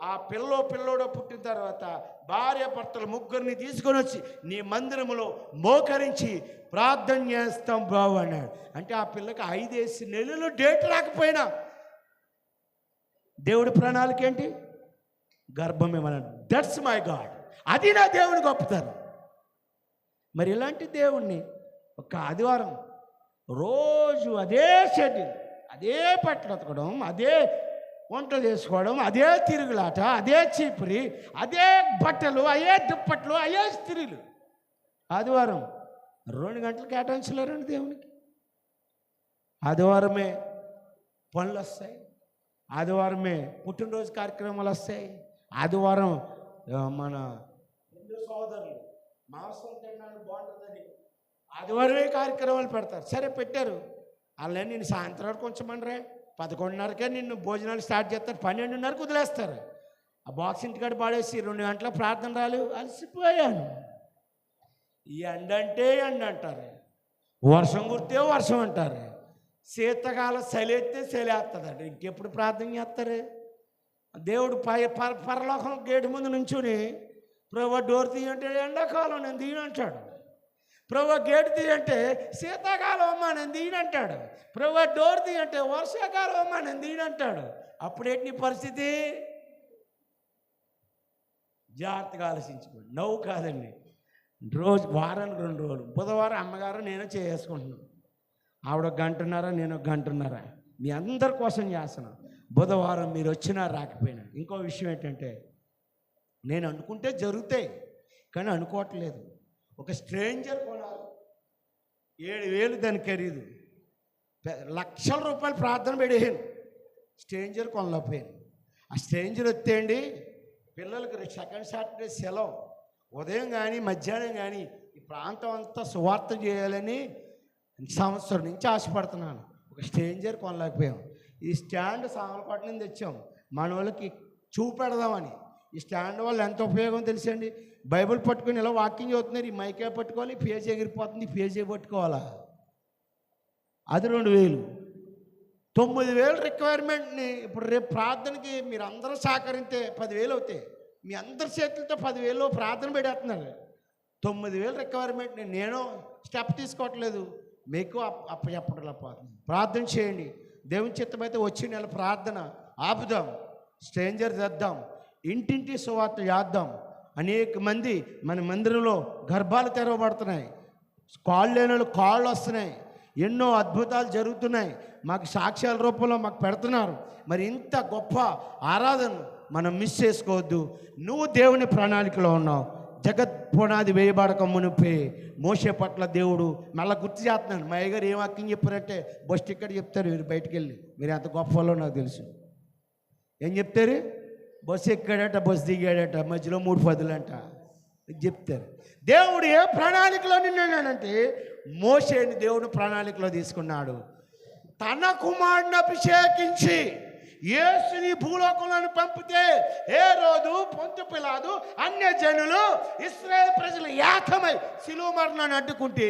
ఆ పిల్లోడో పుట్టిన తర్వాత భార్య భర్తలు 3 తీసుకొని వచ్చి నీ మందిరములో మోకరించి ప్రార్థన చేస్తాం బాబు అన్నాడు. అంటే ఆ పిల్లకి 5 నెలలు డేట్ రాకపోయినా దేవుడి ప్రణాళిక ఏంటి? గర్భం ఏమన్నా. That's my God. అది నా దేవుని గొప్పతనం. మరి ఇలాంటి దేవుణ్ణి ఒక ఆదివారం రోజు అదే షెడ్యూల్, అదే బట్టలు ఉతకడం, అదే వంటలు చేసుకోవడం, అదే తిరుగులాట, అదే చీపురి, అదే బట్టలు, అదే దుప్పట్లు, అదే స్త్రీలు. ఆదివారం 2 గంటలు కేటాయించలేరండి దేవునికి. ఆదివారమే పనులు వస్తాయి, ఆదివారమే పుట్టినరోజు కార్యక్రమాలు వస్తాయి, ఆదివారం మన హిందూ సోదరులు మాంసం తినడానికి బాగుంటుందని ఆదివారమే కార్యక్రమాలు పెడతారు. సరే పెట్టారు, వాళ్ళని నేను సాయంత్రం వరకు ఉంచమనరే, 11:30కే నిన్ను భోజనాలు స్టార్ట్ చేస్తారు, 12:30కు వదిలేస్తారు. ఆ బాక్స్ ఇంటికాడ పాడేసి 2 గంటల ప్రార్థన రాలు, అలసిపోయాను. ఈ ఎండ అంటే ఎండ అంటారు, వర్షం కుడితే వర్షం అంటారు, శీతకాలం చలిస్తే చలిస్తుందండి. ఇంకెప్పుడు ప్రార్థన చేస్తారు? దేవుడు పరలోకం గేటు ముందు నుంచుని, ప్రభు డోర్ తీయంటే ఎండాకాలం నేను తీయనంటాడు, ప్రభు గేటు తీయంటే శీతాకాలం అమ్మా నేను తీయనంటాడు, ప్రభు డోర్ తీయంటే వర్షాకాలం అమ్మా నేను తీయనంటాడు. అప్పుడేంటి నీ పరిస్థితి? జాగ్రత్తగా ఆలోచించుకోండి. నవ్వు కాదండి. రోజు వారానికి 2 రోజులు, బుధవారం అమ్మగారు నేను చేసుకుంటున్నాను, ఆవిడ 1 గంటన్నర, నేను 1 గంటన్నర మీ అందరి కోసం చేస్తున్నాను. బుధవారం మీరు వచ్చినా రాకపోయినా. ఇంకో విషయం ఏంటంటే, నేను అనుకుంటే జరుగుతాయి కానీ అనుకోవట్లేదు. ఒక స్ట్రేంజర్ కొనాలి, 7,000 దాని ఖరీదు, లక్షల రూపాయలు ప్రార్థన పెడేసాను, స్ట్రేంజర్ కొనలేకపోయాను. ఆ స్ట్రేంజర్ వస్తే అండి పిల్లలకి సెకండ్ సాటర్డే సెలవు, ఉదయం కానీ మధ్యాహ్నం కానీ ఈ ప్రాంతం అంతా సువార్త చేయాలని సంవత్సరం నుంచి ఆశపడుతున్నాను. ఒక స్ట్రేంజర్ కొనలేకపోయాం. ఈ స్టాండ్ సామలకోట నుంచి తెచ్చాం, మన వాళ్ళకి చూపెడదామని. ఈ స్టాండ్ వల్ల ఎంత ఉపయోగం తెలుసండి? బైబిల్ పట్టుకొని ఇలా వాకింగ్ అవుతున్నారు, ఈ మైకే పట్టుకోవాలి, పేజీ ఎగిరిపోతుంది, పేజీ పట్టుకోవాలా, అది 2,000. 9,000 రిక్వైర్మెంట్ని ఇప్పుడు రేపు ప్రార్థనకి మీరు అందరూ సహకరిస్తే 10,000 అవుతాయి. మీ అందరి చేతులతో 10,000 ప్రార్థన పెడేస్తున్నారు. 9,000 రిక్వైర్మెంట్ని నేను స్టెప్ తీసుకోవట్లేదు, మీకు అప్పచెప్పట్లా పోతుంది. ప్రార్థన చేయండి. దేవుని చిత్తమైతే వచ్చే నెల ప్రార్థన ఆపుదాం, స్ట్రేంజర్ చేద్దాం, ఇంటింటి సువార్త చేద్దాం. అనేక మంది మన మందిరంలో గర్భాలు తెరవబడుతున్నాయి, కాళ్ళు లేని వాళ్ళు కాళ్ళు వస్తున్నాయి, ఎన్నో అద్భుతాలు జరుగుతున్నాయి, మాకు సాక్ష్యాల రూపంలో మాకు పెడుతున్నారు. మరి ఇంత గొప్ప ఆరాధన మనం మిస్ చేసుకోవద్దు. నువ్వు దేవుని ప్రణాళికలో ఉన్నావు. జగత్ పునాది వేయబడక మునిపే మోషే పట్ల దేవుడు మళ్ళీ గుర్తు చేస్తున్నాను. మా అయ్యగారు ఏం వాక్యం చెప్పారంటే బస్ టికెట్ చెప్తారు మీరు బయటికి వెళ్ళి, మీరు ఎంత గొప్ప వాళ్ళో నాకు తెలుసు. ఏం చెప్తారు? బస్సు ఎక్కాడట, బస్సు దిగాడట, మధ్యలో 3 పదులంట చెప్తారు. దేవుడు ఏ ప్రణాళికలో నిన్నాడంటే మోషేని దేవుడు ప్రణాళికలో తీసుకున్నాడు. తన కుమారుని అభిషేకించి యేసుని భూలోకంలో పంపితే ఏ రోజు పొంతు పిలాదు అన్య జనులు ఇశ్రాయేల్ ప్రజలు ఏకమై శిలువ మరణాన్ని అడ్డుకుంటే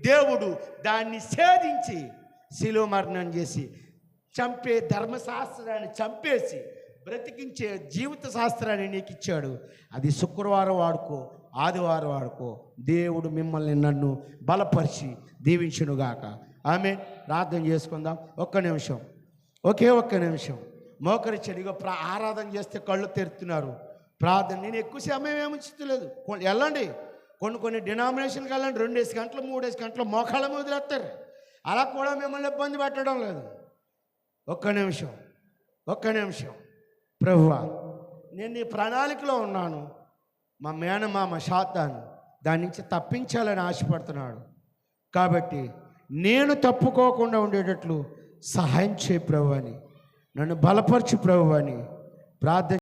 దేవుడు దాన్ని ఛేదించి శిలువ మరణం చేసి చంపే ధర్మశాస్త్రాన్ని చంపేసి బ్రతికించే జీవిత శాస్త్రాన్ని నీకు ఇచ్చాడు. అది శుక్రవారం వాడుకో, ఆదివారం వాడుకో. దేవుడు మిమ్మల్ని నన్ను బలపరిచి దీవించునుగాక. ఆమె ప్రార్థన చేసుకుందాం. ఒక్క నిమిషం, ఒక్క నిమిషం మోకరించండి. ఇక ఆరాధన చేస్తే కళ్ళు తెరుతున్నారు. ప్రార్థన నేను ఎక్కువ సమయం ఏముంచలేదు. వెళ్ళండి, కొన్ని డినామినేషన్కి వెళ్ళండి. 2 గంటలు 3 గంటలు మోకాళ్ళ మీద వదిలేస్తారు. అలా కూడా మిమ్మల్ని ఇబ్బంది పెట్టడం లేదు. ఒక్క నిమిషం ప్రభువా, నేను నీ ప్రణాళికలో ఉన్నాను. మా మేనమామ శాతాను దాని నుంచి తప్పించాలని ఆశపడుతున్నాడు. కాబట్టి నేను తప్పుకోకుండా ఉండేటట్లు సహాయం చేయి ప్రభువని, నన్ను బలపరచు ప్రభువని ప్రార్థన